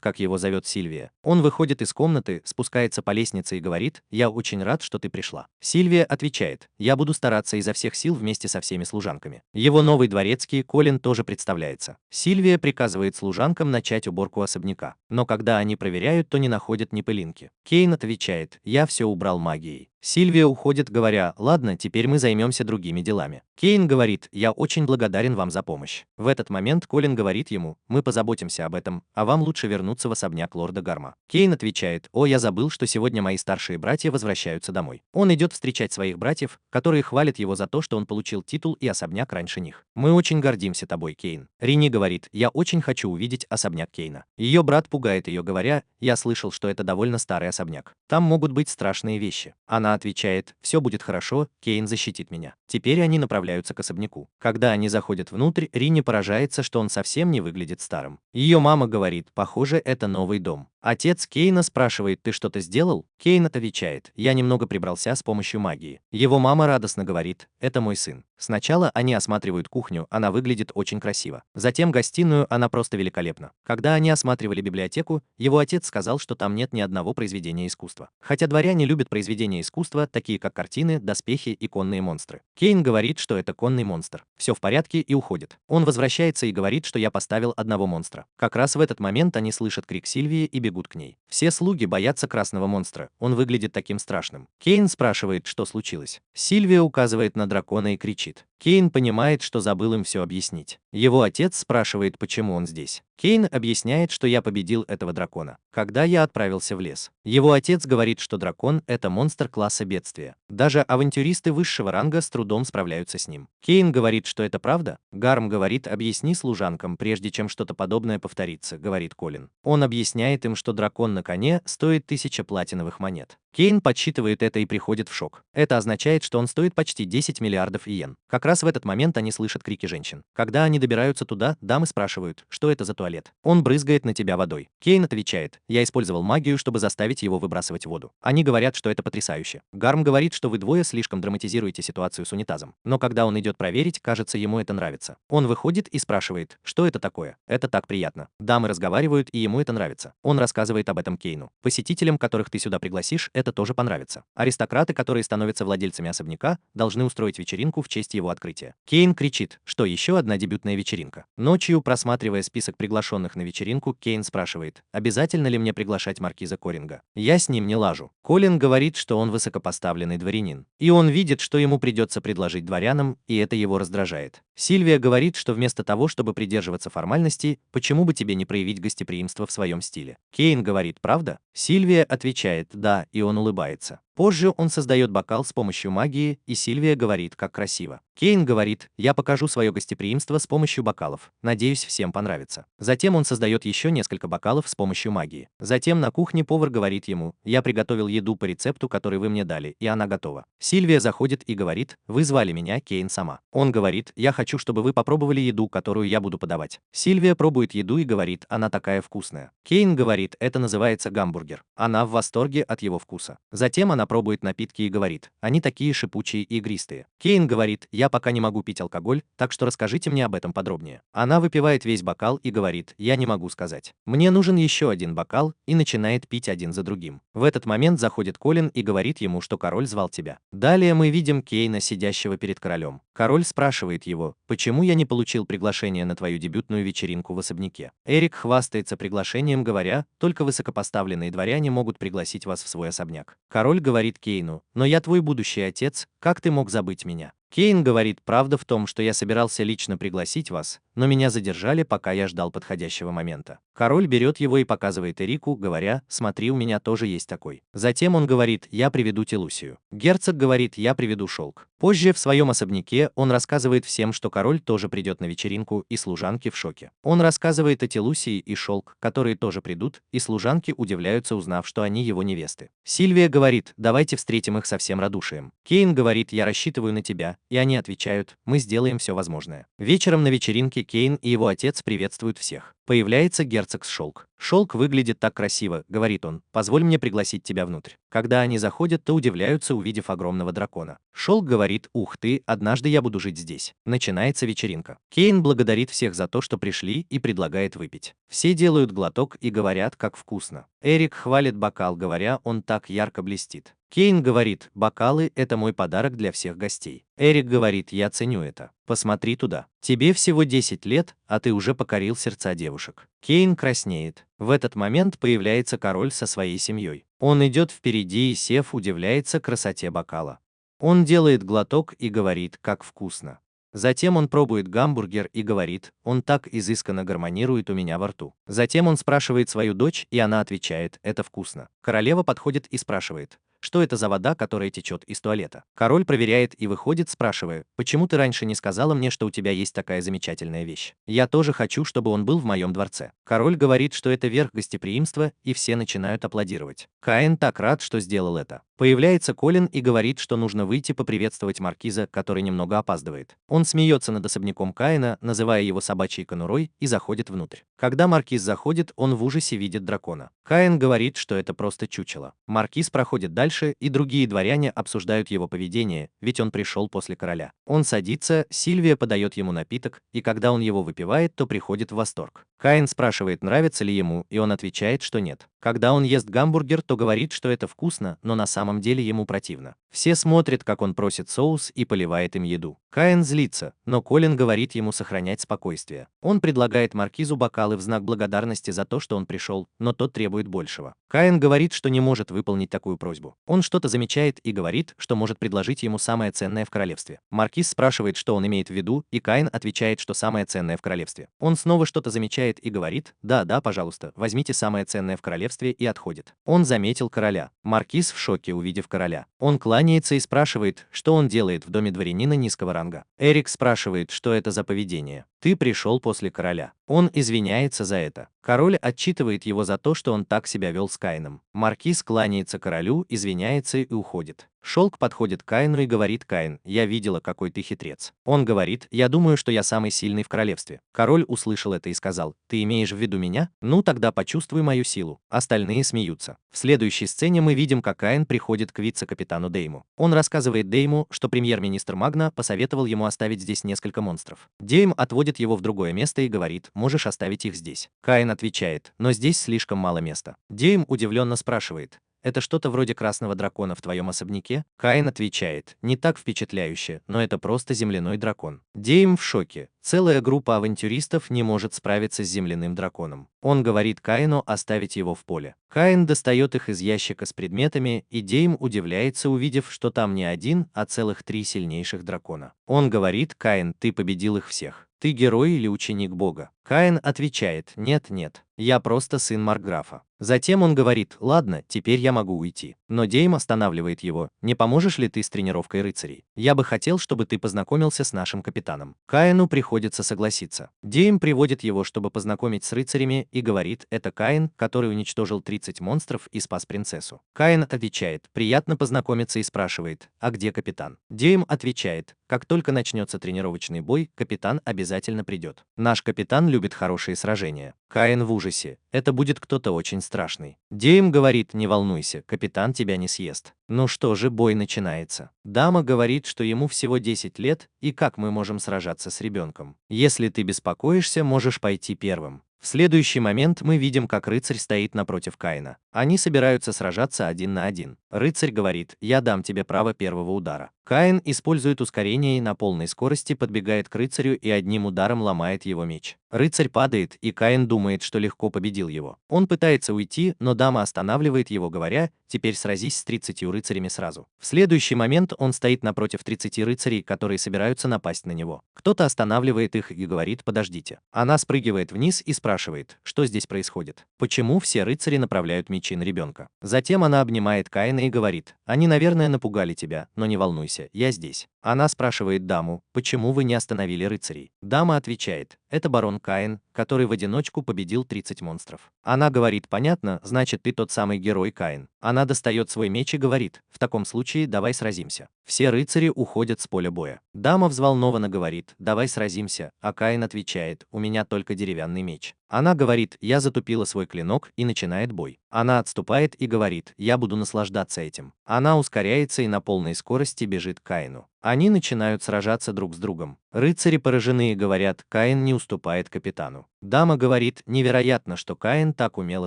как его зовет Сильвия. Он выходит из комнаты, спускается по лестнице и говорит: «Я очень рад, что ты пришла». Сильвия отвечает: «Я буду стараться изо всех сил вместе со всеми служанками». Его новый дворецкий Колин тоже представляется. Сильвия приказывает служанкам начать уборку особняка. Но когда они проверяют, то не находят ни пылинки. Кейн отвечает: «Я все убрал магией». Сильвия уходит, говоря: «Ладно, теперь мы займемся другими делами». Кейн говорит: «Я очень благодарен вам за помощь». В этот момент Колин говорит ему: «Мы позаботимся об этом, а вам лучше вернуться в особняк лорда Гарма». Кейн отвечает: «О, я забыл, что сегодня мои старшие братья возвращаются домой». Он идет встречать своих братьев, которые хвалят его за то, что он получил титул и особняк раньше них. «Мы очень гордимся тобой, Кейн». Рини говорит: «Я очень хочу увидеть особняк Кейна». Ее брат пугает ее, говоря: «Я слышал, что это довольно старый особняк. Там могут быть страшные вещи». Она отвечает: «Все будет хорошо, Кейн защитит меня». Теперь они направляются к особняку. Когда они заходят внутрь, Ринни поражается, что он совсем не выглядит старым. Ее мама говорит: «Похоже, это новый дом». Отец Кейна спрашивает: «Ты что-то сделал?» Кейн отвечает: «Я немного прибрался с помощью магии». Его мама радостно говорит: «Это мой сын». Сначала они осматривают кухню, она выглядит очень красиво. Затем гостиную, она просто великолепна. Когда они осматривали библиотеку, его отец сказал, что там нет ни одного произведения искусства. Хотя дворяне любят произведения искусства, такие как картины, доспехи и конные монстры. Кейн говорит, что это конный монстр. Все в порядке, и уходит. Он возвращается и говорит, что я поставил одного монстра. Как раз в этот момент они слышат крик Сильвии и бегут к ней. Все слуги боятся красного монстра, он выглядит таким страшным. Кейн спрашивает, что случилось. Сильвия указывает на дракона и кричит. Кейн понимает, что забыл им все объяснить. Его отец спрашивает, почему он здесь. Кейн объясняет, что я победил этого дракона, когда я отправился в лес. Его отец говорит, что дракон – это монстр класса бедствия. Даже авантюристы высшего ранга с трудом справляются с ним. Кейн говорит, что это правда. Гарм говорит: «Объясни служанкам, прежде чем что-то подобное повторится», говорит Колин. Он объясняет им, что дракон на коне стоит 1000 платиновых монет. Кейн подсчитывает это и приходит в шок. Это означает, что он стоит почти 10 миллиардов иен. Как раз в этот момент они слышат крики женщин. Когда они добираются туда, дамы спрашивают: «Что это за туалет?» Он брызгает на тебя водой. Кейн отвечает: «Я использовал магию, чтобы заставить его выбрасывать воду». Они говорят, что это потрясающе. Гарм говорит, что вы двое слишком драматизируете ситуацию с унитазом. Но когда он идет проверить, кажется, ему это нравится. Он выходит и спрашивает: «Что это такое?» Это так приятно. Дамы разговаривают, и ему это нравится. Он рассказывает об этом Кейну. Посетителям, которых ты сюда пригласишь, это тоже понравится. Аристократы, которые становятся владельцами особняка, должны устроить вечеринку в честь его открытия. Кейн кричит, что еще одна дебютная вечеринка. Ночью, просматривая список приглашенных на вечеринку, Кейн спрашивает: «Обязательно ли мне приглашать маркиза Коринга? Я с ним не лажу». Колин говорит, что он высокопоставленный дворянин. И он видит, что ему придется предложить дворянам, и это его раздражает. Сильвия говорит, что вместо того, чтобы придерживаться формальностей, почему бы тебе не проявить гостеприимство в своем стиле. Кейн говорит: «Правда?» Сильвия отвечает: «Да», и он улыбается. Позже он создает бокал с помощью магии, и Сильвия говорит, как красиво. Кейн говорит, я покажу свое гостеприимство с помощью бокалов, надеюсь, всем понравится. Затем он создает еще несколько бокалов с помощью магии. Затем на кухне повар говорит ему, я приготовил еду по рецепту, который вы мне дали, и она готова. Сильвия заходит и говорит, вы звали меня, Кейн сама. Он говорит, я хочу, чтобы вы попробовали еду, которую я буду подавать. Сильвия пробует еду и говорит, она такая вкусная. Кейн говорит, это называется гамбургер. Она в восторге от его вкуса. Затем она пробует напитки и говорит, они такие шипучие и игристые. Кейн говорит, я пока не могу пить алкоголь, так что расскажите мне об этом подробнее. Она выпивает весь бокал и говорит, я не могу сказать. Мне нужен еще один бокал, и начинает пить один за другим. В этот момент заходит Колин и говорит ему, что король звал тебя. Далее мы видим Кейна, сидящего перед королем. Король спрашивает его, почему я не получил приглашение на твою дебютную вечеринку в особняке. Эрик хвастается приглашением, говоря, только высокопоставленные дворяне могут пригласить вас в свой особняк. Король говорит Кейну, но я твой будущий отец, как ты мог забыть меня? Кейн говорит, правда в том, что я собирался лично пригласить вас, но меня задержали, пока я ждал подходящего момента. Король берет его и показывает Эрику, говоря, смотри, у меня тоже есть такой. Затем он говорит, я приведу Телусию. Герцог говорит, я приведу шелк. Позже в своем особняке он рассказывает всем, что король тоже придет на вечеринку, и служанки в шоке. Он рассказывает о Телусии и шелк, которые тоже придут, и служанки удивляются, узнав, что они его невесты. Сильвия говорит, давайте встретим их со всем радушием. Кейн говорит, я рассчитываю на тебя, и они отвечают, мы сделаем все возможное. Вечером на вечеринке Кейн и его отец приветствуют всех. Появляется герцог Шелк. «Шелк выглядит так красиво», — говорит он, — «позволь мне пригласить тебя внутрь». Когда они заходят, то удивляются, увидев огромного дракона. Шелк говорит, «Ух ты, однажды я буду жить здесь». Начинается вечеринка. Кейн благодарит всех за то, что пришли, и предлагает выпить. Все делают глоток и говорят, как вкусно. Эрик хвалит бокал, говоря, он так ярко блестит. Кейн говорит, бокалы – это мой подарок для всех гостей. Эрик говорит, я ценю это. Посмотри туда. Тебе всего 10 лет, а ты уже покорил сердца девушек. Кейн краснеет. В этот момент появляется король со своей семьей. Он идет впереди и, сев, удивляется красоте бокала. Он делает глоток и говорит, как вкусно. Затем он пробует гамбургер и говорит, он так изысканно гармонирует у меня во рту. Затем он спрашивает свою дочь, и она отвечает, это вкусно. Королева подходит и спрашивает, что это за вода, которая течет из туалета. Король проверяет и выходит, спрашивая, почему ты раньше не сказала мне, что у тебя есть такая замечательная вещь? Я тоже хочу, чтобы он был в моем дворце. Король говорит, что это верх гостеприимства, и все начинают аплодировать. Каин так рад, что сделал это. Появляется Колин и говорит, что нужно выйти поприветствовать маркиза, который немного опаздывает. Он смеется над особняком Каина, называя его собачьей конурой, и заходит внутрь. Когда маркиз заходит, он в ужасе видит дракона. Каин говорит, что это просто чучело. Маркиз проходит дальше, и другие дворяне обсуждают его поведение, ведь он пришел после короля. Он садится, Сильвия подает ему напиток, и когда он его выпивает, то приходит в восторг. Каин спрашивает, нравится ли ему, и он отвечает, что нет. Когда он ест гамбургер, то говорит, что это вкусно, но на самом деле ему противно. Все смотрят, как он просит соус и поливает им еду. Каин злится, но Колин говорит ему сохранять спокойствие. Он предлагает маркизу бокалы в знак благодарности за то, что он пришел, но тот требует большего. Каин говорит, что не может выполнить такую просьбу. Он что-то замечает и говорит, что может предложить ему самое ценное в королевстве. Маркиз спрашивает, что он имеет в виду, и Каин отвечает, что самое ценное в королевстве. Он снова что-то замечает и говорит, да, пожалуйста, возьмите самое ценное в королевстве, и отходит. Он заметил короля. Маркиз в шоке, увидев короля. Он кланяется и спрашивает, что он делает в доме дворянина низкого ранга. Эрик спрашивает, что это за поведение. Ты пришел после короля. Он извиняется за это. Король отчитывает его за то, что он так себя вел с Каином. Маркиз кланяется королю, извиняется и уходит. Шелк подходит к Каину и говорит, Каин, я видела, какой ты хитрец. Он говорит, я думаю, что я самый сильный в королевстве. Король услышал это и сказал, ты имеешь в виду меня? Ну тогда почувствуй мою силу. Остальные смеются. В следующей сцене мы видим, как Каин приходит к вице-капитану Дейму. Он рассказывает Дейму, что премьер-министр Магна посоветовал ему оставить здесь несколько монстров. Дейм отводит его в другое место и говорит, можешь оставить их здесь. Каин отвечает, но здесь слишком мало места. Дейм удивленно спрашивает, это что-то вроде красного дракона в твоем особняке? Каин отвечает, не так впечатляюще, но это просто земляной дракон. Дейм в шоке. Целая группа авантюристов не может справиться с земляным драконом. Он говорит Каину оставить его в поле. Каин достает их из ящика с предметами, и Дейм удивляется, увидев, что там не один, а целых 3 сильнейших дракона. Он говорит, Каин, ты победил их всех. Ты герой или ученик бога? Каин отвечает: нет, нет, я просто сын маркграфа. Затем он говорит: ладно, теперь я могу уйти. Но Дейм останавливает его: не поможешь ли ты с тренировкой рыцарей? Я бы хотел, чтобы ты познакомился с нашим капитаном. Каину приходится согласиться. Дейм приводит его, чтобы познакомить с рыцарями, и говорит: это Каин, который уничтожил 30 монстров и спас принцессу. Каин отвечает: приятно познакомиться, и спрашивает: а где капитан? Дейм отвечает: как только начнется тренировочный бой, капитан обязательно придет. Наш капитан любит хорошие сражения. Каин в ужасе: это будет кто-то очень страшный. Дейм говорит: не волнуйся, капитан тебя не съест. Ну что же, бой начинается. Дама говорит, что ему всего 10 лет, и как мы можем сражаться с ребенком? Если ты беспокоишься, можешь пойти первым. В следующий момент мы видим, как рыцарь стоит напротив Каина. Они собираются сражаться 1 на 1. Рыцарь говорит: я дам тебе право первого удара. Каин использует ускорение и на полной скорости подбегает к рыцарю и одним ударом ломает его меч. Рыцарь падает, и Каин думает, что легко победил его. Он пытается уйти, но дама останавливает его, говоря: теперь сразись с 30 рыцарями сразу. В следующий момент он стоит напротив 30 рыцарей, которые собираются напасть на него. Кто-то останавливает их и говорит: подождите. Она спрыгивает вниз и спрашивает: что здесь происходит? Почему все рыцари направляют мечи на ребенка? Затем она обнимает Каина и говорит: они, наверное, напугали тебя, но не волнуйся, я здесь. Она спрашивает даму: почему вы не остановили рыцарей? Дама отвечает: это барон Каин, который в одиночку победил 30 монстров. Она говорит: понятно, значит ты тот самый герой Каин. Она достает свой меч и говорит: в таком случае давай сразимся. Все рыцари уходят с поля боя. Дама взволнованно говорит: давай сразимся, а Каин отвечает: у меня только деревянный меч. Она говорит: я затупила свой клинок, и начинает бой. Она отступает и говорит: я буду наслаждаться этим. Она ускоряется и на полной скорости бежит к Каину. Они начинают сражаться друг с другом. Рыцари поражены и говорят: Каин не уступает капитану. Дама говорит: невероятно, что Каин так умело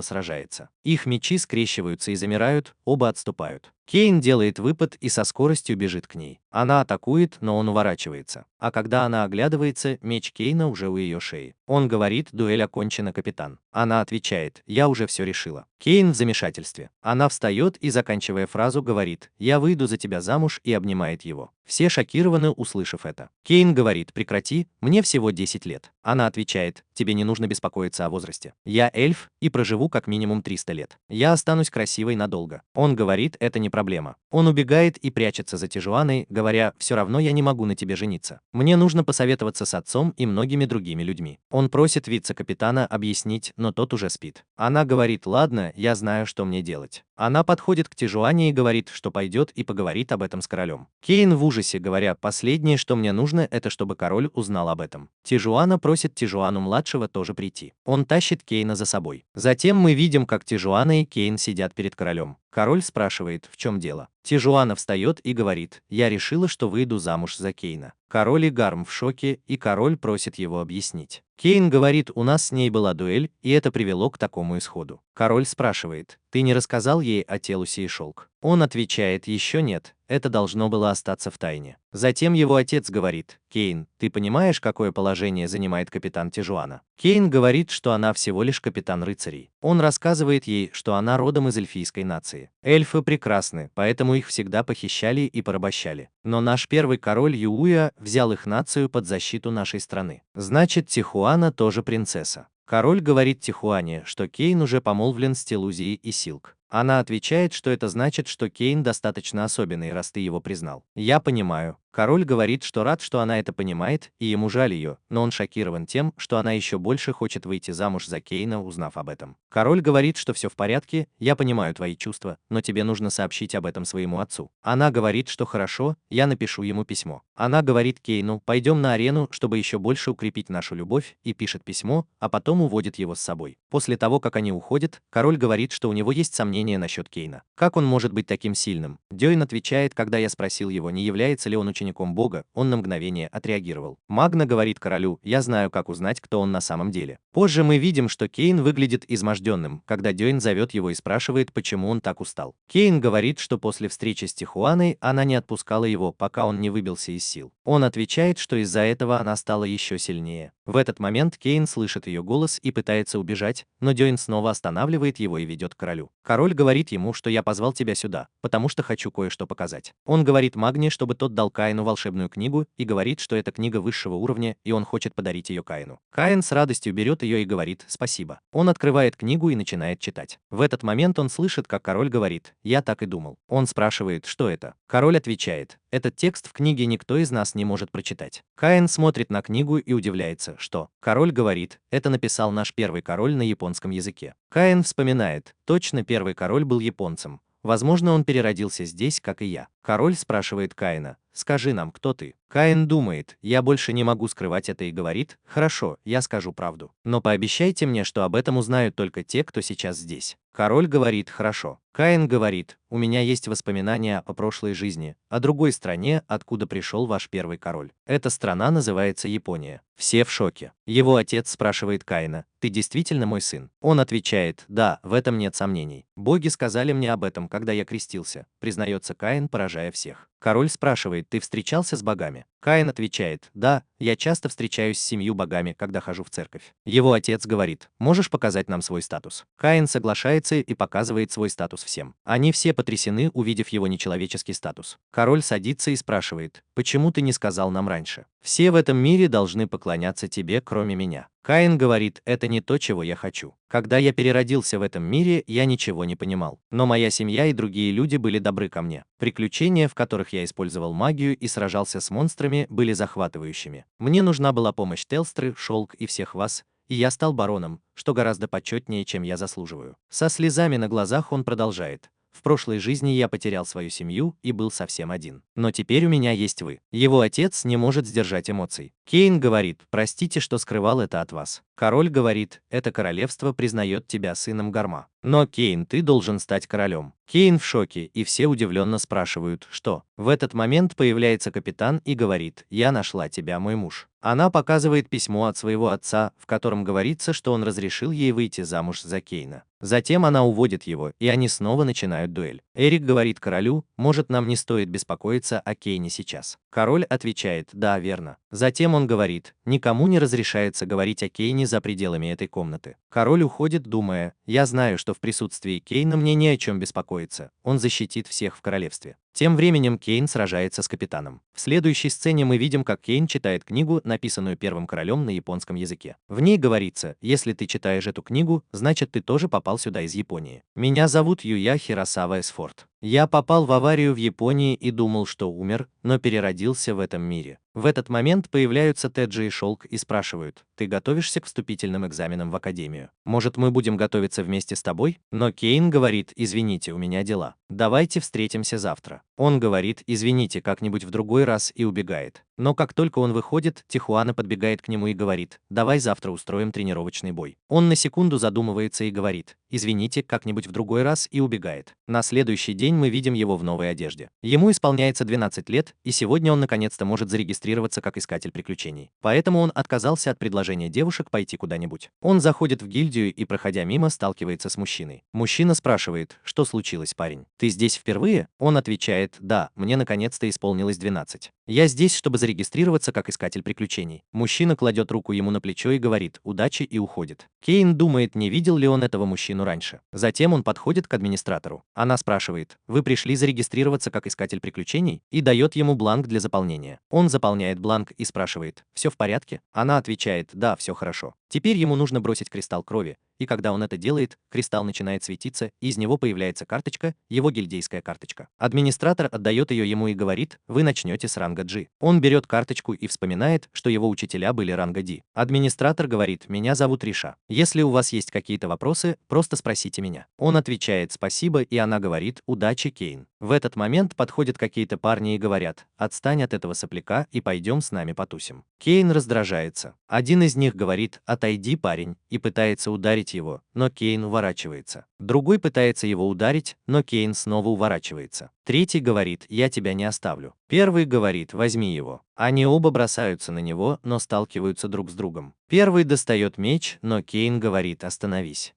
сражается. Их мечи скрещиваются и замирают, оба отступают. Кейн делает выпад и со скоростью бежит к ней. Она атакует, но он уворачивается. А когда она оглядывается, меч Кейна уже у ее шеи. Он говорит: дуэль окончена, капитан. Она отвечает: я уже все решила. Кейн в замешательстве. Она встает и, заканчивая фразу, говорит: я выйду за тебя замуж, и обнимает его. Все шокированы, услышав это. Кейн говорит: прекрати, мне всего 10 лет. Она отвечает: тебе не нужно беспокоиться о возрасте. Я эльф и проживу как минимум 300 лет. Я останусь красивой надолго. Он говорит: это не проблема. Он убегает и прячется за Тижуаной, говоря: все равно я не могу на тебе жениться. Мне нужно посоветоваться с отцом и многими другими людьми. Он просит вице-капитана объяснить, но тот уже спит. Она говорит: ладно, я знаю, что мне делать. Она подходит к Тижуане и говорит, что пойдет и поговорит об этом с королем. Кейн в ужасе, говоря: последнее, что мне нужно, это чтобы король узнал об этом. Тижуана просит Тижуану-младшего тоже прийти. Он тащит Кейна за собой. Затем мы видим, как Тижуана и Кейн сидят перед королем. Король спрашивает: в чем дело? Тижуана встает и говорит: я решила, что выйду замуж за Кейна. Король и Гарм в шоке, и король просит его объяснить. Кейн говорит: у нас с ней была дуэль, и это привело к такому исходу. Король спрашивает: ты не рассказал ей о Телусе и Шелк? Он отвечает: еще нет, это должно было остаться в тайне. Затем его отец говорит: Кейн, ты понимаешь, какое положение занимает капитан Тижуана? Кейн говорит, что она всего лишь капитан рыцарей. Он рассказывает ей, что она родом из эльфийской нации. Эльфы прекрасны, поэтому их всегда похищали и порабощали. Но наш первый король Юуя взял их нацию под защиту нашей страны. Значит, Тихуана тоже принцесса. Король говорит Тихуане, что Кейн уже помолвлен с Телузией и Силк. Она отвечает, что это значит, что Кейн достаточно особенный, раз ты его признал. Я понимаю. Король говорит, что рад, что она это понимает, и ему жаль ее, но он шокирован тем, что она еще больше хочет выйти замуж за Кейна, узнав об этом. Король говорит, что все в порядке, я понимаю твои чувства, но тебе нужно сообщить об этом своему отцу. Она говорит, что хорошо, я напишу ему письмо. Она говорит Кейну: пойдем на арену, чтобы еще больше укрепить нашу любовь, и пишет письмо, а потом уводит его с собой. После того, как они уходят, король говорит, что у него есть сомнения насчет Кейна. Как он может быть таким сильным? Дёйн отвечает: когда я спросил его, не является ли он учеником Бога, он на мгновение отреагировал. Магна говорит королю: я знаю, как узнать, кто он на самом деле. Позже мы видим, что Кейн выглядит изможденным, когда Дёйн зовет его и спрашивает, почему он так устал. Кейн говорит, что после встречи с Тихуаной она не отпускала его, пока он не выбился из сил. Он отвечает, что из-за этого она стала еще сильнее. В этот момент Кейн слышит ее голос и пытается убежать, но Дёйн снова останавливает его и ведет к королю. Король говорит ему, что я позвал тебя сюда, потому что хочу кое-что показать. Он говорит Магне, чтобы тот дал Каину Каину волшебную книгу и говорит, что это книга высшего уровня, и он хочет подарить ее Каину. Каин с радостью берет ее и говорит «спасибо». Он открывает книгу и начинает читать. В этот момент он слышит, как король говорит «я так и думал». Он спрашивает, что это. Король отвечает «этот текст в книге никто из нас не может прочитать». Каин смотрит на книгу и удивляется, что. Король говорит «это написал наш первый король на японском языке». Каин вспоминает «точно первый король был японцем. Возможно, он переродился здесь, как и я». Король спрашивает Каина «скажи нам, кто ты?». Каин думает «я больше не могу скрывать это» и говорит «хорошо, я скажу правду. Но пообещайте мне, что об этом узнают только те, кто сейчас здесь». Король говорит «хорошо». Каин говорит «у меня есть воспоминания о прошлой жизни, о другой стране, откуда пришел ваш первый король. Эта страна называется Япония». Все в шоке. Его отец спрашивает Каина «ты действительно мой сын?». Он отвечает «да, в этом нет сомнений. Боги сказали мне об этом, когда я крестился», признается Каин, поражая всех. Король спрашивает «ты встречался с богами?». Каин отвечает «да, я часто встречаюсь с 7 богами, когда хожу в церковь». Его отец говорит «можешь показать нам свой статус?». Каин соглашается и показывает свой статус всем. Они все потрясены, увидев его нечеловеческий статус. Король садится и спрашивает «почему ты не сказал нам раньше? Все в этом мире должны поклоняться тебе, кроме меня». Каин говорит «это не то, чего я хочу. Когда я переродился в этом мире, я ничего не понимал. Но моя семья и другие люди были добры ко мне. Приключения, в которых я использовал магию и сражался с монстрами, были захватывающими. Мне нужна была помощь Телстры, Шелк и всех вас, и я стал бароном, что гораздо почетнее, чем я заслуживаю». Со слезами на глазах он продолжает. «В прошлой жизни я потерял свою семью и был совсем один. Но теперь у меня есть вы». Его отец не может сдержать эмоций. Кейн говорит «простите, что скрывал это от вас». Король говорит «это королевство признает тебя сыном Гарма. Но, Кейн, ты должен стать королем». Кейн в шоке, и все удивленно спрашивают «что?». В этот момент появляется капитан и говорит «я нашла тебя, мой муж». Она показывает письмо от своего отца, в котором говорится, что он разрешил ей выйти замуж за Кейна. Затем она уводит его, и они снова начинают дуэль. Эрик говорит королю «может, нам не стоит беспокоиться о Кейне сейчас?». Король отвечает «да, верно». Затем он говорит «никому не разрешается говорить о Кейне за пределами этой комнаты». Король уходит, думая «я знаю, что в присутствии Кейна мне не о чем беспокоиться, он защитит всех в королевстве». Тем временем Кейн сражается с капитаном. В следующей сцене мы видим, как Кейн читает книгу, написанную первым королем на японском языке. В ней говорится «если ты читаешь эту книгу, значит ты тоже попал сюда из Японии. Меня зовут Юя Хиросава Эсфорд. Я попал в аварию в Японии и думал, что умер, но переродился в этом мире». В этот момент появляются Теджи и Шелк и спрашивают «ты готовишься к вступительным экзаменам в академию? Может, мы будем готовиться вместе с тобой?» Но Кейн говорит «извините, у меня дела. Давайте встретимся завтра». Он говорит «извините, как-нибудь в другой раз» и убегает. Но как только он выходит, Тихуана подбегает к нему и говорит «давай завтра устроим тренировочный бой». Он на секунду задумывается и говорит «извините, как-нибудь в другой раз» и убегает. На следующий день мы видим его в новой одежде. Ему исполняется 12 лет, и сегодня он наконец-то может зарегистрироваться как искатель приключений. Поэтому он отказался от предложения девушек пойти куда-нибудь. Он заходит в гильдию и, проходя мимо, сталкивается с мужчиной. Мужчина спрашивает «что случилось, парень? Ты здесь впервые?» Он отвечает «да, мне наконец-то исполнилось 12. Я здесь, чтобы зарегистрироваться как искатель приключений». Мужчина кладет руку ему на плечо и говорит «удачи» и уходит. Кейн думает, не видел ли он этого мужчину раньше. Затем он подходит к администратору. Она спрашивает «вы пришли зарегистрироваться как искатель приключений?» и дает ему бланк для заполнения. Он заполняет бланк и спрашивает «все в порядке?». Она отвечает «да, все хорошо». Теперь ему нужно бросить кристалл крови, и когда он это делает, кристалл начинает светиться, и из него появляется карточка, его гильдейская карточка. Администратор отдает ее ему и говорит «вы начнете с ранга G». Он берет карточку и вспоминает, что его учителя были ранга D. Администратор говорит «меня зовут Риша. Если у вас есть какие-то вопросы, просто спросите меня». Он отвечает «спасибо», и она говорит «удачи, Кейн». В этот момент подходят какие-то парни и говорят «отстань от этого сопляка и пойдем с нами потусим». Кейн раздражается. Один из них говорит «отойди, парень», и пытается ударить его, но Кейн уворачивается. Другой пытается его ударить, но Кейн снова уворачивается. Третий говорит «я тебя не оставлю». Первый говорит «возьми его». Они оба бросаются на него, но сталкиваются друг с другом. Первый достает меч, но Кейн говорит «остановись».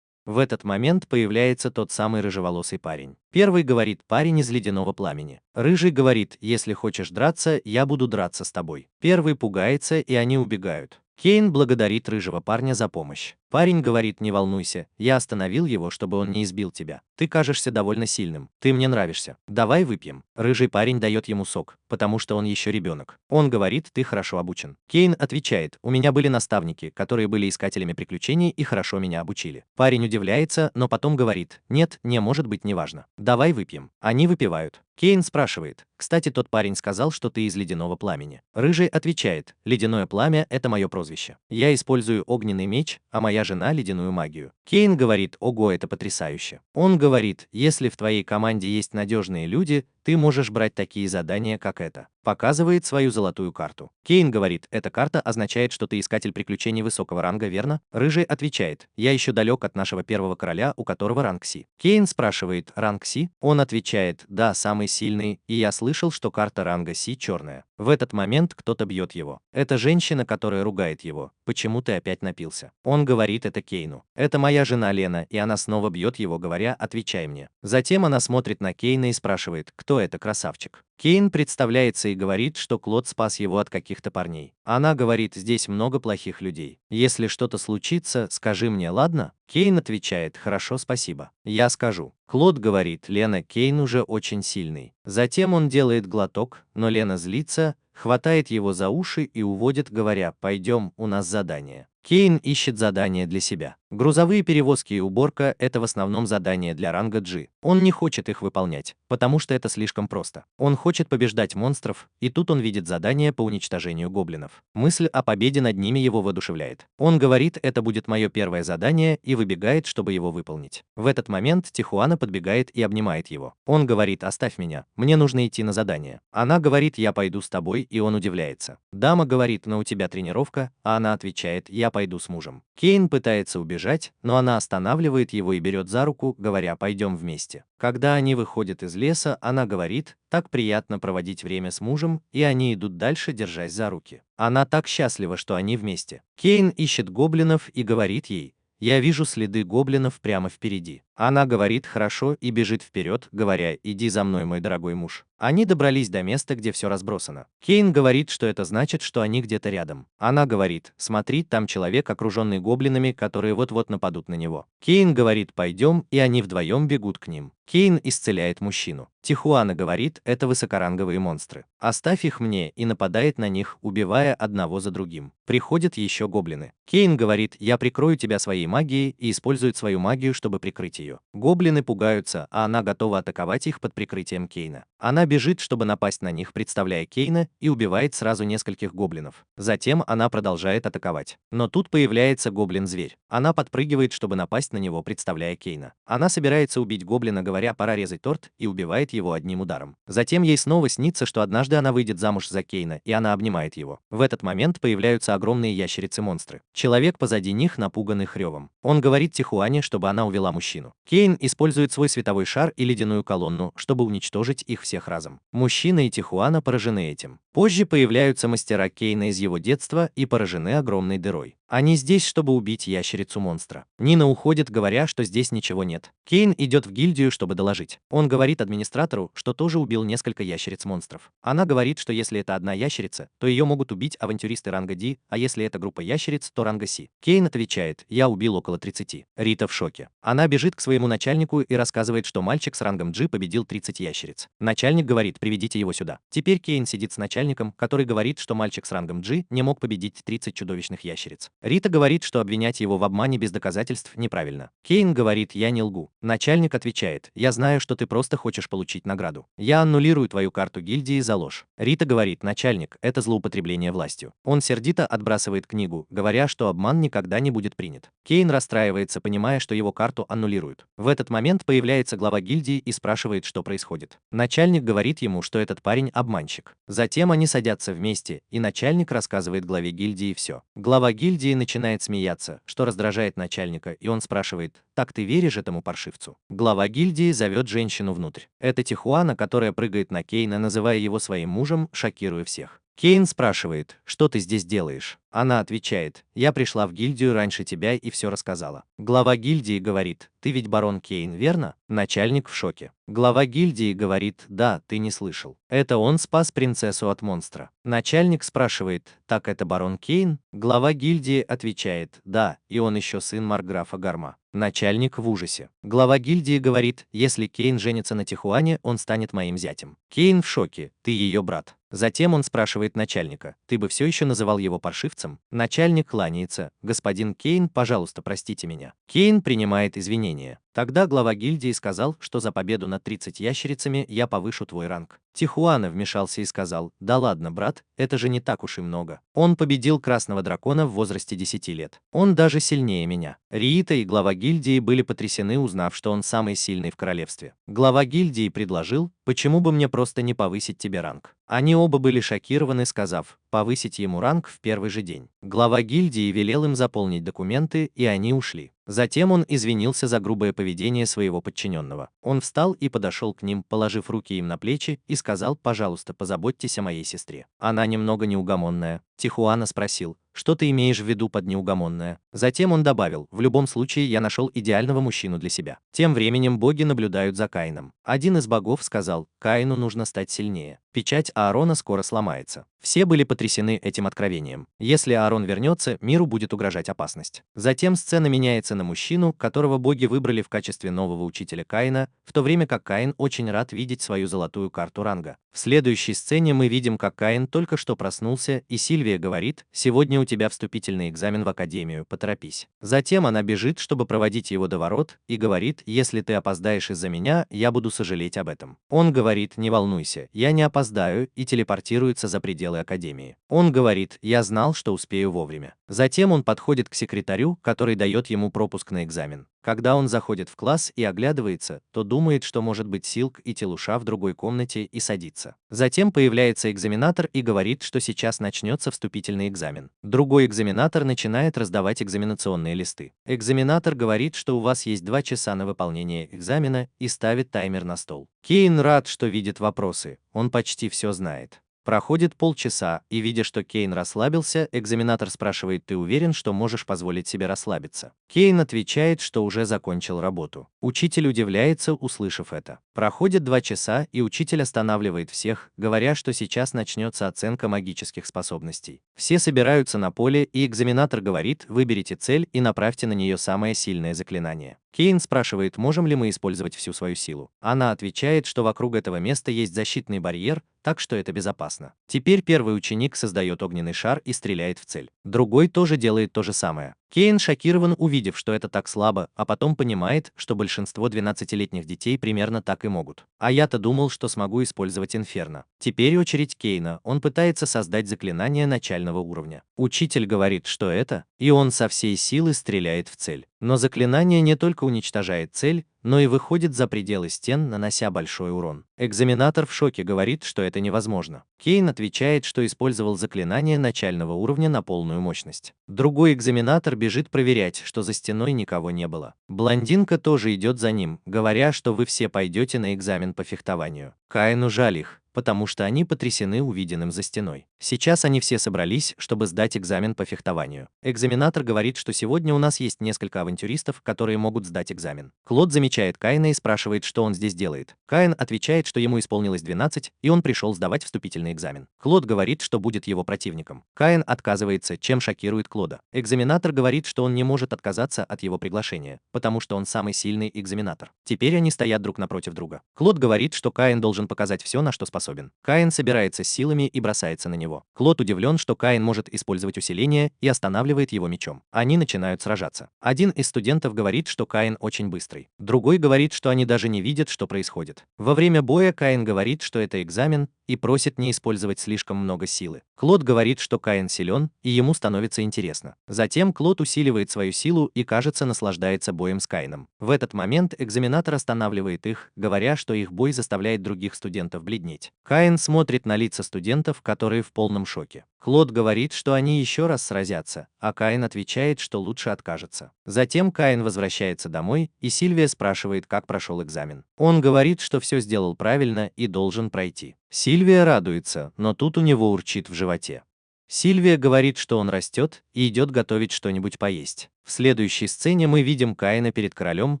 В этот момент появляется тот самый рыжеволосый парень. Первый говорит «парень из ледяного пламени». Рыжий говорит «если хочешь драться, я буду драться с тобой». Первый пугается, и они убегают. Кейн благодарит рыжего парня за помощь. Парень говорит: не волнуйся, я остановил его, чтобы он не избил тебя. Ты кажешься довольно сильным, ты мне нравишься. Давай выпьем. Рыжий парень дает ему сок, потому что он еще ребенок. Он говорит: ты хорошо обучен. Кейн отвечает: у меня были наставники, которые были искателями приключений и хорошо меня обучили. Парень удивляется, но потом говорит: нет, не может быть, неважно. Давай выпьем. Они выпивают. Кейн спрашивает: кстати, тот парень сказал, что ты из ледяного пламени. Рыжий отвечает: ледяное пламя – это мое прозвище. Я использую огненный меч, а моя жена – ледяную магию. Кейн говорит: ого, это потрясающе. Он говорит: если в твоей команде есть надежные люди, ты можешь брать такие задания, как это. Показывает свою золотую карту. Кейн говорит: эта карта означает, что ты искатель приключений высокого ранга, верно? Рыжий отвечает: я еще далек от нашего первого короля, у которого ранг Си. Кейн спрашивает: ранг Си? Он отвечает: да, самый сильный, и я слышал, что карта ранга Си черная. В этот момент кто-то бьет его. Это женщина, которая ругает его: почему ты опять напился? Он говорит это Кейну: это моя жена Лена, и она снова бьет его, говоря: отвечай мне. Затем она смотрит на Кейна и спрашивает: кто это красавчик? Кейн представляется и говорит, что Клод спас его от каких-то парней. Она говорит: здесь много плохих людей. Если что-то случится, скажи мне, ладно? Кейн отвечает: хорошо, спасибо. Я скажу. Клод говорит: Лена, Кейн уже очень сильный. Затем он делает глоток, но Лена злится, хватает его за уши и уводит, говоря: пойдем, у нас задание. Кейн ищет задание для себя. Грузовые перевозки и уборка – это в основном задание для ранга G. Он не хочет их выполнять, потому что это слишком просто. Он хочет побеждать монстров, и тут он видит задание по уничтожению гоблинов. Мысль о победе над ними его воодушевляет. Он говорит: это будет мое первое задание, и выбегает, чтобы его выполнить. В этот момент Тихуана подбегает и обнимает его. Он говорит: оставь меня, мне нужно идти на задание. Она говорит: я пойду с тобой, и он удивляется. Дама говорит: но у тебя тренировка, а она отвечает: я пойду с мужем. Кейн пытается убежать, но она останавливает его и берет за руку, говоря: пойдем вместе. Когда они выходят из леса, она говорит: так приятно проводить время с мужем, и они идут дальше, держась за руки. Она так счастлива, что они вместе. Кейн ищет гоблинов и говорит ей: я вижу следы гоблинов прямо впереди. Она говорит: хорошо, и бежит вперед, говоря: иди за мной, мой дорогой муж. Они добрались до места, где все разбросано. Кейн говорит, что это значит, что они где-то рядом. Она говорит: смотри, там человек, окруженный гоблинами, которые вот-вот нападут на него. Кейн говорит: пойдем, и они вдвоем бегут к ним. Кейн исцеляет мужчину. Тихуана говорит: это высокоранговые монстры. Оставь их мне, и нападает на них, убивая одного за другим. Приходят еще гоблины. Кейн говорит: я прикрою тебя своей магией, и использует свою магию, чтобы прикрыть ее. Гоблины пугаются, а она готова атаковать их под прикрытием Кейна. Она бежит, чтобы напасть на них, представляя Кейна, и убивает сразу нескольких гоблинов. Затем она продолжает атаковать. Но тут появляется гоблин-зверь. Она подпрыгивает, чтобы напасть на него, представляя Кейна. Она собирается убить гоблина, говоря: пора резать торт, и убивает его одним ударом. Затем ей снова снится, что однажды она выйдет замуж за Кейна, и она обнимает его. В этот момент появляются огромные ящерицы-монстры. Человек позади них, напуганный ревом. Он говорит Тихуане, чтобы она увела мужчину. Кейн использует свой световой шар и ледяную колонну, чтобы уничтожить их всех разом. Мужчина и Тихуана поражены этим. Позже появляются мастера Кейна из его детства и поражены огромной дырой. Они здесь, чтобы убить ящерицу-монстра. Нина уходит, говоря, что здесь ничего нет. Кейн идет в гильдию, чтобы доложить. Он говорит администратору, что тоже убил несколько ящериц-монстров. Она говорит, что если это одна ящерица, то ее могут убить авантюристы ранга D, а если это группа ящериц, то ранга C. Кейн отвечает: я убил около 30. Рита в шоке. Она бежит к своему начальнику и рассказывает, что мальчик с рангом G победил 30 ящериц. Начальник говорит: приведите его сюда. Теперь Кейн сидит с начальником, который говорит, что мальчик с рангом G не мог победить 30 чудовищных ящериц. Рита говорит, что обвинять его в обмане без доказательств неправильно. Кейн говорит: я не лгу. Начальник отвечает: я знаю, что ты просто хочешь получить награду. Я аннулирую твою карту гильдии за ложь. Рита говорит: начальник, это злоупотребление властью. Он сердито отбрасывает книгу, говоря, что обман никогда не будет принят. Кейн расстраивается, понимая, что его карту аннулируют. В этот момент появляется глава гильдии и спрашивает, что происходит. Начальник говорит ему, что этот парень обманщик. Затем они садятся вместе, и начальник рассказывает главе гильдии все. Глава гильдии начинает смеяться, что раздражает начальника, и он спрашивает: так ты веришь этому паршивцу? Глава гильдии зовет женщину внутрь. Это Тихуана, которая прыгает на Кейна, называя его своим мужем, шокируя всех. Кейн спрашивает, что ты здесь делаешь? Она отвечает, я пришла в гильдию раньше тебя и все рассказала. Глава гильдии говорит, ты ведь барон Кейн, верно? Начальник в шоке. Глава гильдии говорит, да, ты не слышал. Это он спас принцессу от монстра. Начальник спрашивает, так это барон Кейн? Глава гильдии отвечает, да, и он еще сын марграфа Гарма. Начальник в ужасе. Глава гильдии говорит, если Кейн женится на Тихуане, он станет моим зятем. Кейн в шоке, ты ее брат. Затем он спрашивает начальника, ты бы все еще называл его паршивцем? Начальник кланяется, господин Кейн, пожалуйста, простите меня. Кейн принимает извинения. Тогда глава гильдии сказал, что за победу над 30 ящерицами я повышу твой ранг. Тихуана вмешался и сказал, да ладно, брат, это же не так уж и много. Он победил красного дракона в возрасте 10 лет. Он даже сильнее меня. Риита и глава гильдии были потрясены, узнав, что он самый сильный в королевстве. Глава гильдии предложил, почему бы мне просто не повысить тебе ранг. Они оба были шокированы, сказав, повысить ему ранг в первый же день. Глава гильдии велел им заполнить документы, и они ушли. Затем он извинился за грубое поведение своего подчиненного. Он встал и подошел к ним, положив руки им на плечи, и сказал, пожалуйста, позаботьтесь о моей сестре. Она немного неугомонная. Тихуана спросил, что ты имеешь в виду под неугомонная? Затем он добавил, в любом случае я нашел идеального мужчину для себя. Тем временем боги наблюдают за Каином. Один из богов сказал, Каину нужно стать сильнее. Печать Аарона скоро сломается. Все были потрясены этим откровением. Если Аарон вернется, миру будет угрожать опасность. Затем сцена меняется на мужчину, которого боги выбрали в качестве нового учителя Каина, в то время как Каин очень рад видеть свою золотую карту ранга. В следующей сцене мы видим, как Каин только что проснулся, и Сильвия говорит, сегодня у тебя вступительный экзамен в академию, поторопись. Затем она бежит, чтобы проводить его до ворот, и говорит, если ты опоздаешь из-за меня, я буду сожалеть об этом. Он говорит, не волнуйся, я не опоздаю, и телепортируется за пределы академии. Он говорит, я знал, что успею вовремя. Затем он подходит к секретарю, который дает ему пропуск на экзамен. Когда он заходит в класс и оглядывается, то думает, что может быть Силк и Телуша в другой комнате, и садится. Затем появляется экзаменатор и говорит, что сейчас начнется вступительный экзамен. Другой экзаменатор начинает раздавать экзаменационные листы. Экзаменатор говорит, что у вас есть 2 часа на выполнение экзамена, и ставит таймер на стол. Кейн рад, что видит вопросы, он почти все знает. Проходит полчаса, и видя, что Кейн расслабился, экзаменатор спрашивает, ты уверен, что можешь позволить себе расслабиться? Кейн отвечает, что уже закончил работу. Учитель удивляется, услышав это. Проходит 2 часа, и учитель останавливает всех, говоря, что сейчас начнется оценка магических способностей. Все собираются на поле, и экзаменатор говорит, выберите цель и направьте на нее самое сильное заклинание. Кейн спрашивает, можем ли мы использовать всю свою силу. Она отвечает, что вокруг этого места есть защитный барьер, так что это безопасно. Теперь первый ученик создает огненный шар и стреляет в цель. Другой тоже делает то же самое. Кейн шокирован, увидев, что это так слабо, а потом понимает, что большинство 12-летних детей примерно так и могут. А я-то думал, что смогу использовать инферно. Теперь очередь Кейна, он пытается создать заклинание начального уровня. Учитель говорит, что это, и он со всей силы стреляет в цель. Но заклинание не только уничтожает цель, но и выходит за пределы стен, нанося большой урон. Экзаменатор в шоке говорит, что это невозможно. Кейн отвечает, что использовал заклинание начального уровня на полную мощность. Другой экзаменатор бежит проверять, что за стеной никого не было. Блондинка тоже идет за ним, говоря, что вы все пойдете на экзамен по фехтованию. Каину жаль их, потому что они потрясены увиденным за стеной. Сейчас они все собрались, чтобы сдать экзамен по фехтованию. Экзаменатор говорит, что сегодня у нас есть несколько авантюристов, которые могут сдать экзамен. Клод замечает Каина и спрашивает, что он здесь делает. Каин отвечает, что ему исполнилось 12, и он пришел сдавать вступительный экзамен. Клод говорит, что будет его противником. Каин отказывается, чем шокирует Клода. Экзаменатор говорит, что он не может отказаться от его приглашения, потому что он самый сильный экзаменатор. Теперь они стоят друг напротив друга. Клод говорит, что Каин должен показать все, на что способен. Каин собирается с силами и бросается на него. Клод удивлен, что Каин может использовать усиление, и останавливает его мечом. Они начинают сражаться. Один из студентов говорит, что Каин очень быстрый. Другой говорит, что они даже не видят, что происходит. Во время боя Каин говорит, что это экзамен, и просит не использовать слишком много силы. Клод говорит, что Каин силен, и ему становится интересно. Затем Клод усиливает свою силу и, кажется, наслаждается боем с Каином. В этот момент экзаменатор останавливает их, говоря, что их бой заставляет других студентов бледнеть. Каин смотрит на лица студентов, которые в полном шоке. Клод говорит, что они еще раз сразятся, а Каин отвечает, что лучше откажется. Затем Каин возвращается домой, и Сильвия спрашивает, как прошел экзамен. Он говорит, что все сделал правильно и должен пройти. Сильвия радуется, но тут у него урчит в животе. Сильвия говорит, что он растет и идет готовить что-нибудь поесть. В следующей сцене мы видим Каина перед королем,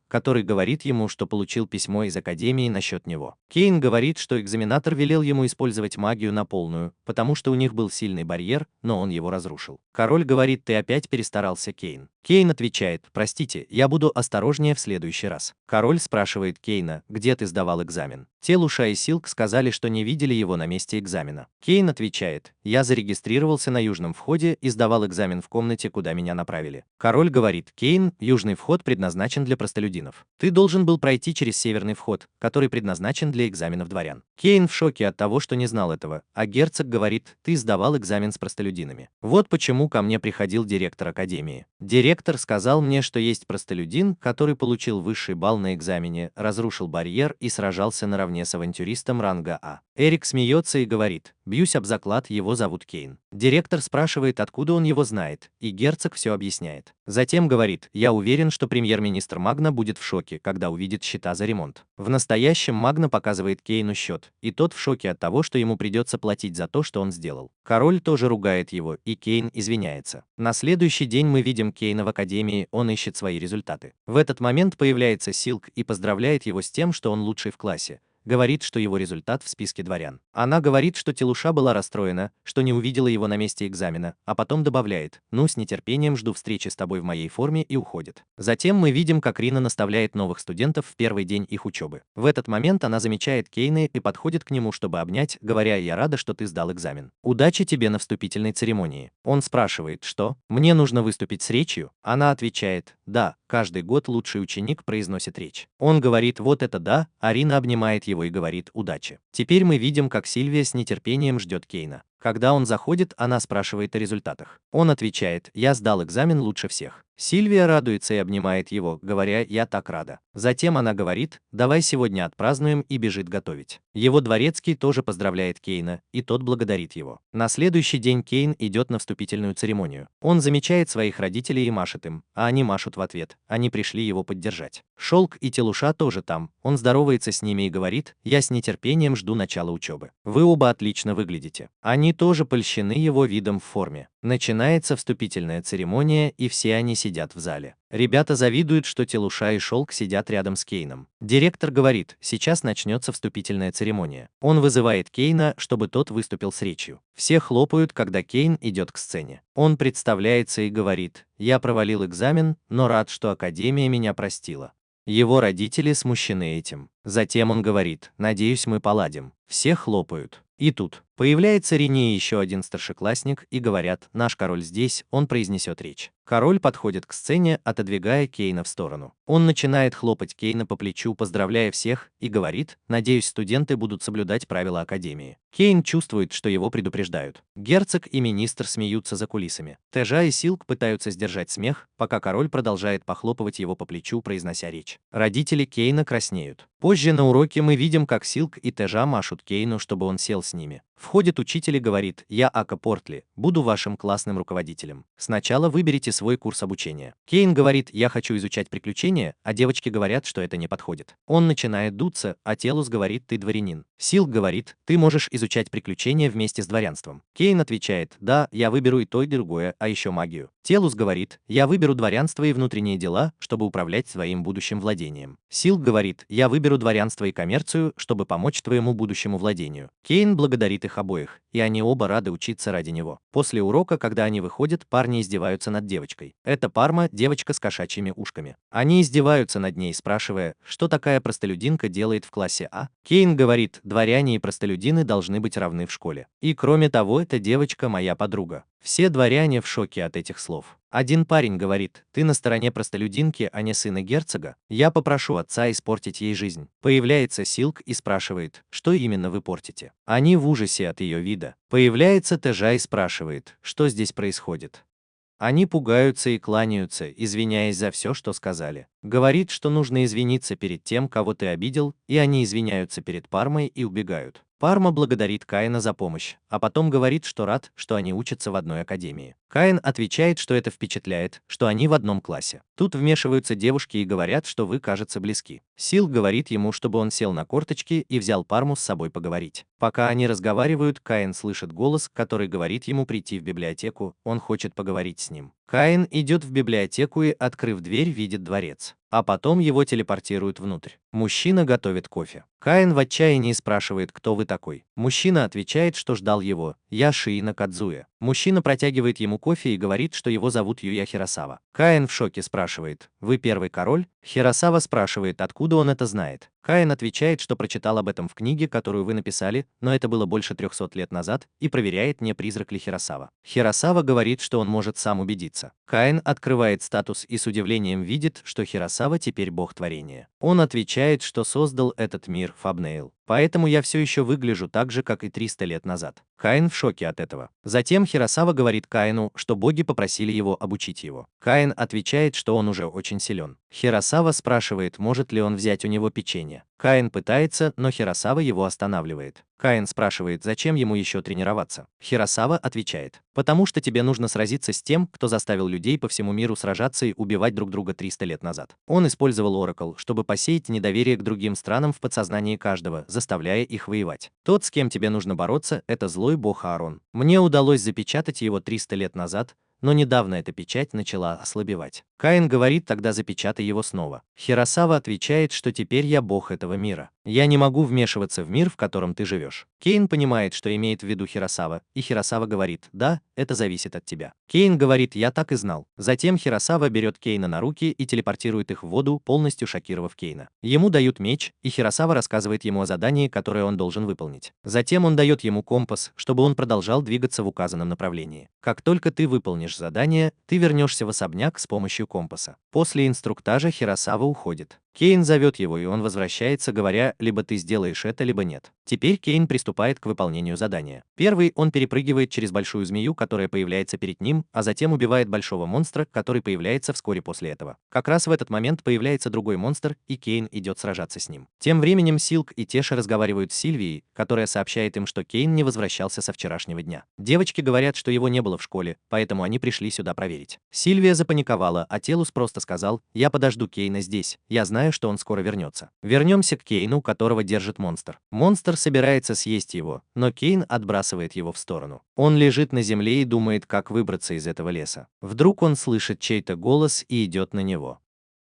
который говорит ему, что получил письмо из Академии насчет него. Кейн говорит, что экзаменатор велел ему использовать магию на полную, потому что у них был сильный барьер, но он его разрушил. Король говорит: «Ты опять перестарался, Кейн». Кейн отвечает: «Простите, я буду осторожнее в следующий раз». Король спрашивает Кейна: «Где ты сдавал экзамен?» Телуша и Силк сказали, что не видели его на месте экзамена. Кейн отвечает: «Я зарегистрировался на южном входе и сдавал экзамен в комнате, куда меня направили». Король говорит: «Кейн, южный вход предназначен для простолюдинов. Ты должен был пройти через северный вход, который предназначен для экзаменов дворян». Кейн в шоке от того, что не знал этого, а герцог говорит: «Ты сдавал экзамен с простолюдинами. Вот почему ко мне приходил директор Академии. Директор сказал мне, что есть простолюдин, который получил высший балл на экзамене, разрушил барьер и сражался наравне с авантюристом ранга А». Эрик смеется и говорит: «Бьюсь об заклад, его зовут Кейн». Директор спрашивает, откуда он его знает, и герцог все объясняет. Затем говорит: «Я уверен, что премьер-министр Магна будет в шоке, когда увидит счета за ремонт». В настоящем Магна показывает Кейну счет, и тот в шоке от того, что ему придется платить за то, что он сделал. Король тоже ругает его, и Кейн извиняется. На следующий день мы видим Кейна в Академии, он ищет свои результаты. В этот момент появляется Силк и поздравляет его с тем, что он лучший в классе. Говорит, что его результат в списке дворян. Она говорит, что Телуша была расстроена, что не увидела его на месте экзамена, а потом добавляет: «Ну, с нетерпением жду встречи с тобой в моей форме», и уходит. Затем мы видим, как Рина наставляет новых студентов в первый день их учебы. В этот момент она замечает Кейна и подходит к нему, чтобы обнять, говоря: «Я рада, что ты сдал экзамен. Удачи тебе на вступительной церемонии». Он спрашивает: «Что? Мне нужно выступить с речью?» Она отвечает: «Да, каждый год лучший ученик произносит речь». Он говорит: «Вот это да», а Рина обнимает его и говорит: «Удачи». Теперь мы видим, как Сильвия с нетерпением ждет Кейна. Когда он заходит, она спрашивает о результатах. Он отвечает: «Я сдал экзамен лучше всех». Сильвия радуется и обнимает его, говоря: «Я так рада». Затем она говорит: «Давай сегодня отпразднуем», и бежит готовить. Его дворецкий тоже поздравляет Кейна, и тот благодарит его. На следующий день Кейн идет на вступительную церемонию. Он замечает своих родителей и машет им, а они машут в ответ. Они пришли его поддержать. Шелк и Телуша тоже там. Он здоровается с ними и говорит: «Я с нетерпением жду начала учебы. Вы оба отлично выглядите». Они тоже польщены его видом в форме. Начинается вступительная церемония, и все они сидят в зале. Ребята завидуют, что Телуша и Шелк сидят рядом с Кейном. Директор говорит: «Сейчас начнется вступительная церемония». Он вызывает Кейна, чтобы тот выступил с речью. Все хлопают, когда Кейн идет к сцене. Он представляется и говорит: «Я провалил экзамен, но рад, что Академия меня простила». Его родители смущены этим. Затем он говорит: «Надеюсь, мы поладим». Все хлопают. И тут появляется Рене и еще один старшеклассник и говорят: «Наш король здесь», он произнесет речь. Король подходит к сцене, отодвигая Кейна в сторону. Он начинает хлопать Кейна по плечу, поздравляя всех, и говорит: «Надеюсь, студенты будут соблюдать правила Академии». Кейн чувствует, что его предупреждают. Герцог и министр смеются за кулисами. Тежа и Силк пытаются сдержать смех, пока король продолжает похлопывать его по плечу, произнося речь. Родители Кейна краснеют. Позже на уроке мы видим, как Силк и Тежа машут Кейну, чтобы он сел с ними. Входит учитель и говорит: «Я Ака Портли, буду вашим классным руководителем. Сначала выберите свой курс обучения». Кейн говорит: «Я хочу изучать приключения», а девочки говорят, что это не подходит. Он начинает дуться, а Телус говорит: «Ты дворянин». Силк говорит: «Ты можешь изучать приключения вместе с дворянством». Кейн отвечает: «Да, я выберу и то, и другое, а еще магию». Телус говорит: «Я выберу дворянство и внутренние дела, чтобы управлять своим будущим владением». Силк говорит: «Я выберу дворянство и коммерцию, чтобы помочь твоему будущему владению». Кейн благодарит их обоих, и они оба рады учиться ради него. После урока, когда они выходят, парни издеваются над девочкой. Это Парма, девочка с кошачьими ушками. Они издеваются над ней, спрашивая, что такая простолюдинка делает в классе А. Кейн говорит: «Дворяне и простолюдины должны быть равны в школе. И кроме того, эта девочка моя подруга». Все дворяне в шоке от этих слов. Один парень говорит: «Ты на стороне простолюдинки, а не сына герцога? Я попрошу отца испортить ей жизнь». Появляется Силк и спрашивает: «Что именно вы портите?» Они в ужасе от ее вида. Появляется Тежа и спрашивает: «Что здесь происходит?» Они пугаются и кланяются, извиняясь за все, что сказали. Говорит, что нужно извиниться перед тем, кого ты обидел, и они извиняются перед Пармой и убегают. Парма благодарит Каина за помощь, а потом говорит, что рад, что они учатся в одной академии. Каин отвечает, что это впечатляет, что они в одном классе. Тут вмешиваются девушки и говорят, что вы, кажется, близки. Сил говорит ему, чтобы он сел на корточки и взял Парму с собой поговорить. Пока они разговаривают, Каин слышит голос, который говорит ему прийти в библиотеку, он хочет поговорить с ним. Каин идет в библиотеку и, открыв дверь, видит дворец. А потом его телепортируют внутрь. Мужчина готовит кофе. Каин в отчаянии спрашивает, кто вы такой. Мужчина отвечает, что ждал его. Я Шиина Кадзуя. Мужчина протягивает ему кофе и говорит, что его зовут Юя Хиросава. Каин в шоке спрашивает, вы первый король? Хиросава спрашивает, откуда он это знает. Каин отвечает, что прочитал об этом в книге, которую вы написали, но это было больше 300 лет назад, и проверяет, не призрак ли Хиросава. Хиросава говорит, что он может сам убедиться. Каин открывает статус и с удивлением видит, что Хиросава теперь бог творения. Он отвечает, что создал этот мир Фабнейл. Поэтому я все еще выгляжу так же, как и 300 лет назад. Каин в шоке от этого. Затем Хиросава говорит Каину, что боги попросили его обучить его. Каин отвечает, что он уже очень силен. Хиросава спрашивает, может ли он взять у него печенье. Каин пытается, но Хиросава его останавливает. Каин спрашивает, зачем ему еще тренироваться. Хиросава отвечает, потому что тебе нужно сразиться с тем, кто заставил людей по всему миру сражаться и убивать друг друга 300 лет назад. Он использовал Оракл, чтобы посеять недоверие к другим странам в подсознании каждого, заставляя их воевать. Тот, с кем тебе нужно бороться, это злой бог Аарон. Мне удалось запечатать его 300 лет назад, но недавно эта печать начала ослабевать. Каин говорит, тогда запечатай его снова. Хиросава отвечает, что теперь я бог этого мира. Я не могу вмешиваться в мир, в котором ты живешь. Кейн понимает, что имеет в виду Хиросава, и Хиросава говорит, да, это зависит от тебя. Кейн говорит, я так и знал. Затем Хиросава берет Кейна на руки и телепортирует их в воду, полностью шокировав Кейна. Ему дают меч, и Хиросава рассказывает ему о задании, которое он должен выполнить. Затем он дает ему компас, чтобы он продолжал двигаться в указанном направлении. Как только ты выполнишь задание, ты вернешься в особняк с помощью компаса. После инструктажа Хиросава уходит. Кейн зовет его, и он возвращается, говоря, либо ты сделаешь это, либо нет. Теперь Кейн приступает к выполнению задания. Первый, он перепрыгивает через большую змею, которая появляется перед ним, а затем убивает большого монстра, который появляется вскоре после этого. Как раз в этот момент появляется другой монстр, и Кейн идет сражаться с ним. Тем временем Силк и Теша разговаривают с Сильвией, которая сообщает им, что Кейн не возвращался со вчерашнего дня. Девочки говорят, что его не было в школе, поэтому они пришли сюда проверить. Сильвия запаниковала, а Телус просто сказал, я подожду Кейна здесь, я знаю, что он скоро вернется. Вернемся к Кейну, которого держит монстр. Монстр собирается съесть его, но Кейн отбрасывает его в сторону. Он лежит на земле и думает, как выбраться из этого леса. Вдруг он слышит чей-то голос и идет на него.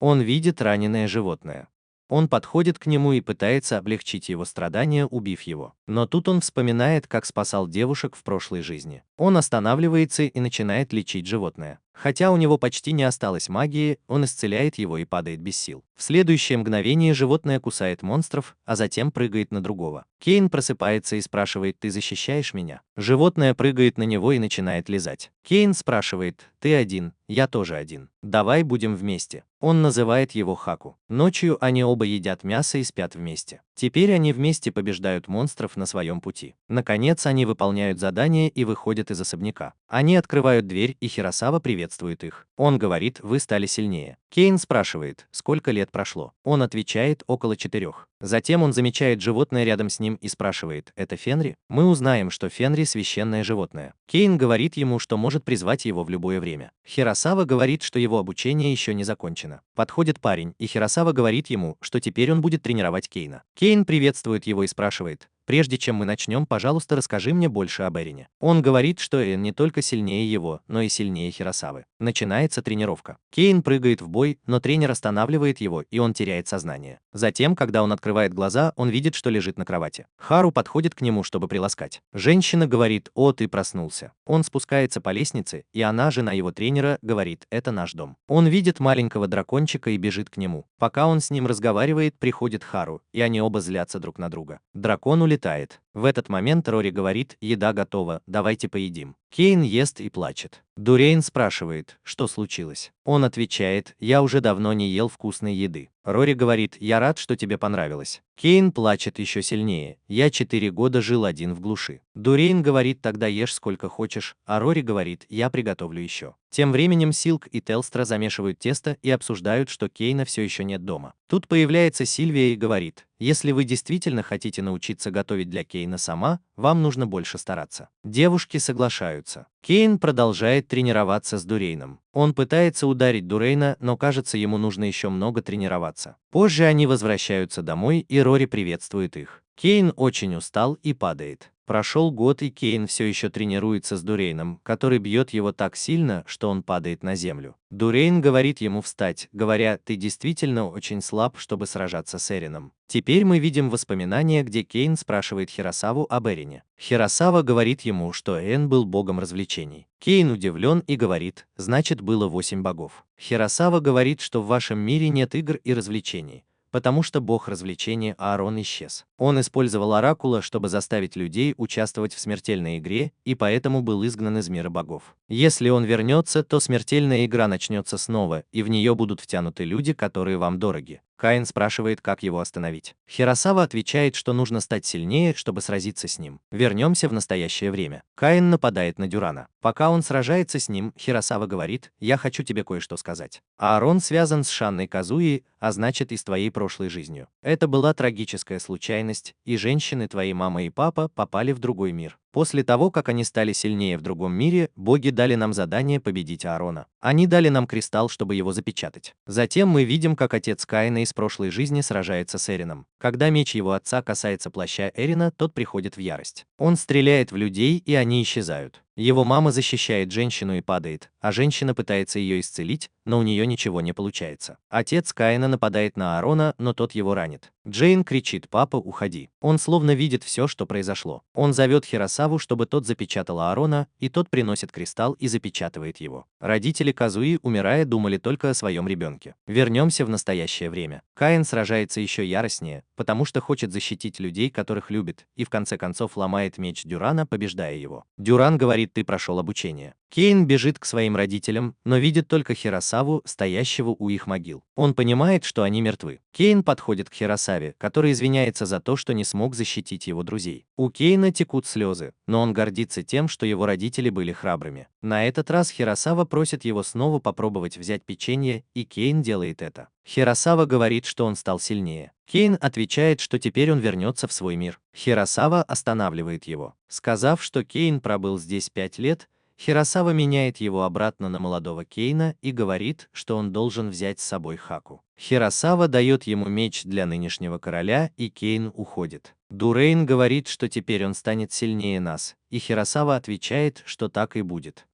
Он видит раненое животное. Он подходит к нему и пытается облегчить его страдания, убив его. Но тут он вспоминает, как спасал девушек в прошлой жизни. Он останавливается и начинает лечить животное. Хотя у него почти не осталось магии, он исцеляет его и падает без сил. В следующее мгновение животное кусает монстров, а затем прыгает на другого. Кейн просыпается и спрашивает, ты защищаешь меня? Животное прыгает на него и начинает лизать. Кейн спрашивает, ты один, я тоже один. Давай будем вместе. Он называет его Хаку. Ночью они оба едят мясо и спят вместе. Теперь они вместе побеждают монстров на своем пути. Наконец они выполняют задание и выходят из особняка. Они открывают дверь, и Хиросава приветствует их. Он говорит, вы стали сильнее. Кейн спрашивает, сколько лет прошло. Он отвечает, около 4. Затем он замечает животное рядом с ним и спрашивает, это Фенри? Мы узнаем, что Фенри священное животное. Кейн говорит ему, что может призвать его в любое время. Хиросава говорит, что его обучение еще не закончено. Подходит парень, и Хиросава говорит ему, что теперь он будет тренировать Кейна. Кейн приветствует его и спрашивает, прежде чем мы начнем, пожалуйста, расскажи мне больше об Эрине. Он говорит, что Эрин не только сильнее его, но и сильнее Хиросавы. Начинается тренировка. Кейн прыгает в бой, но тренер останавливает его, и он теряет сознание. Затем, когда он открывает глаза, он видит, что лежит на кровати. Хару подходит к нему, чтобы приласкать. Женщина говорит, о, ты проснулся. Он спускается по лестнице, и она, жена его тренера, говорит, это наш дом. Он видит маленького дракончика и бежит к нему. Пока он с ним разговаривает, приходит Хару, и они оба злятся друг на друга. Дракон улетает. В этот момент Рори говорит, еда готова, давайте поедим. Кейн ест и плачет. Дурейн спрашивает, что случилось. Он отвечает, я уже давно не ел вкусной еды. Рори говорит, я рад, что тебе понравилось. Кейн плачет еще сильнее, я 4 года жил один в глуши. Дурейн говорит, тогда ешь сколько хочешь, а Рори говорит, я приготовлю еще. Тем временем Силк и Телстра замешивают тесто и обсуждают, что Кейна все еще нет дома. Тут появляется Сильвия и говорит, если вы действительно хотите научиться готовить для Кейна, Кейна сама, вам нужно больше стараться. Девушки соглашаются. Кейн продолжает тренироваться с Дурейном. Он пытается ударить Дурейна, но кажется, ему нужно еще много тренироваться. Позже они возвращаются домой, и Рори приветствует их. Кейн очень устал и падает. Прошел год, и Кейн все еще тренируется с Дурейном, который бьет его так сильно, что он падает на землю. Дурейн говорит ему встать, говоря: «Ты действительно очень слаб, чтобы сражаться с Эрином». Теперь мы видим воспоминания, где Кейн спрашивает Хиросаву об Эрине. Хиросава говорит ему, что Эрин был богом развлечений. Кейн удивлен и говорит: «Значит, было 8 богов». Хиросава говорит, что в вашем мире нет игр и развлечений, потому что бог развлечения Аарон исчез. Он использовал оракула, чтобы заставить людей участвовать в смертельной игре, и поэтому был изгнан из мира богов. Если он вернется, то смертельная игра начнется снова, и в нее будут втянуты люди, которые вам дороги. Каин спрашивает, как его остановить. Хиросава отвечает, что нужно стать сильнее, чтобы сразиться с ним. Вернемся в настоящее время. Каин нападает на Дюрана. Пока он сражается с ним, Хиросава говорит: «Я хочу тебе кое-что сказать. Аарон связан с Шанной Казуи, а значит и с твоей прошлой жизнью. Это была трагическая случайность, и женщины, твоей мама и папа, попали в другой мир. После того, как они стали сильнее в другом мире, боги дали нам задание победить Аарона. Они дали нам кристалл, чтобы его запечатать. Затем мы видим, как отец Каина из прошлой жизни сражается с Эрином. Когда меч его отца касается плаща Эрина, тот приходит в ярость. Он стреляет в людей, и они исчезают. Его мама защищает женщину и падает, а женщина пытается ее исцелить, но у нее ничего не получается. Отец Каина нападает на Аарона, но тот его ранит. Джейн кричит: «Папа, уходи». Он словно видит все, что произошло. Он зовет Хиросаву, чтобы тот запечатал Аарона, и тот приносит кристалл и запечатывает его. Родители Казуи, умирая, думали только о своем ребенке. Вернемся в настоящее время. Каин сражается еще яростнее, потому что хочет защитить людей, которых любит, и в конце концов ломает меч Дюрана, побеждая его. Дюран говорит: «Ты прошел обучение». Кейн бежит к своим родителям, но видит только Хиросаву, стоящего у их могил. Он понимает, что они мертвы. Кейн подходит к Хиросаве, который извиняется за то, что не смог защитить его друзей. У Кейна текут слезы, но он гордится тем, что его родители были храбрыми. На этот раз Хиросава просит его снова попробовать взять печенье, и Кейн делает это. Хиросава говорит, что он стал сильнее. Кейн отвечает, что теперь он вернется в свой мир. Хиросава останавливает его. Сказав, что Кейн пробыл здесь 5 лет, Хиросава меняет его обратно на молодого Кейна и говорит, что он должен взять с собой Хаку. Хиросава дает ему меч для нынешнего короля, и Кейн уходит. Дурейн говорит, что теперь он станет сильнее нас, и Хиросава отвечает, что так и будет.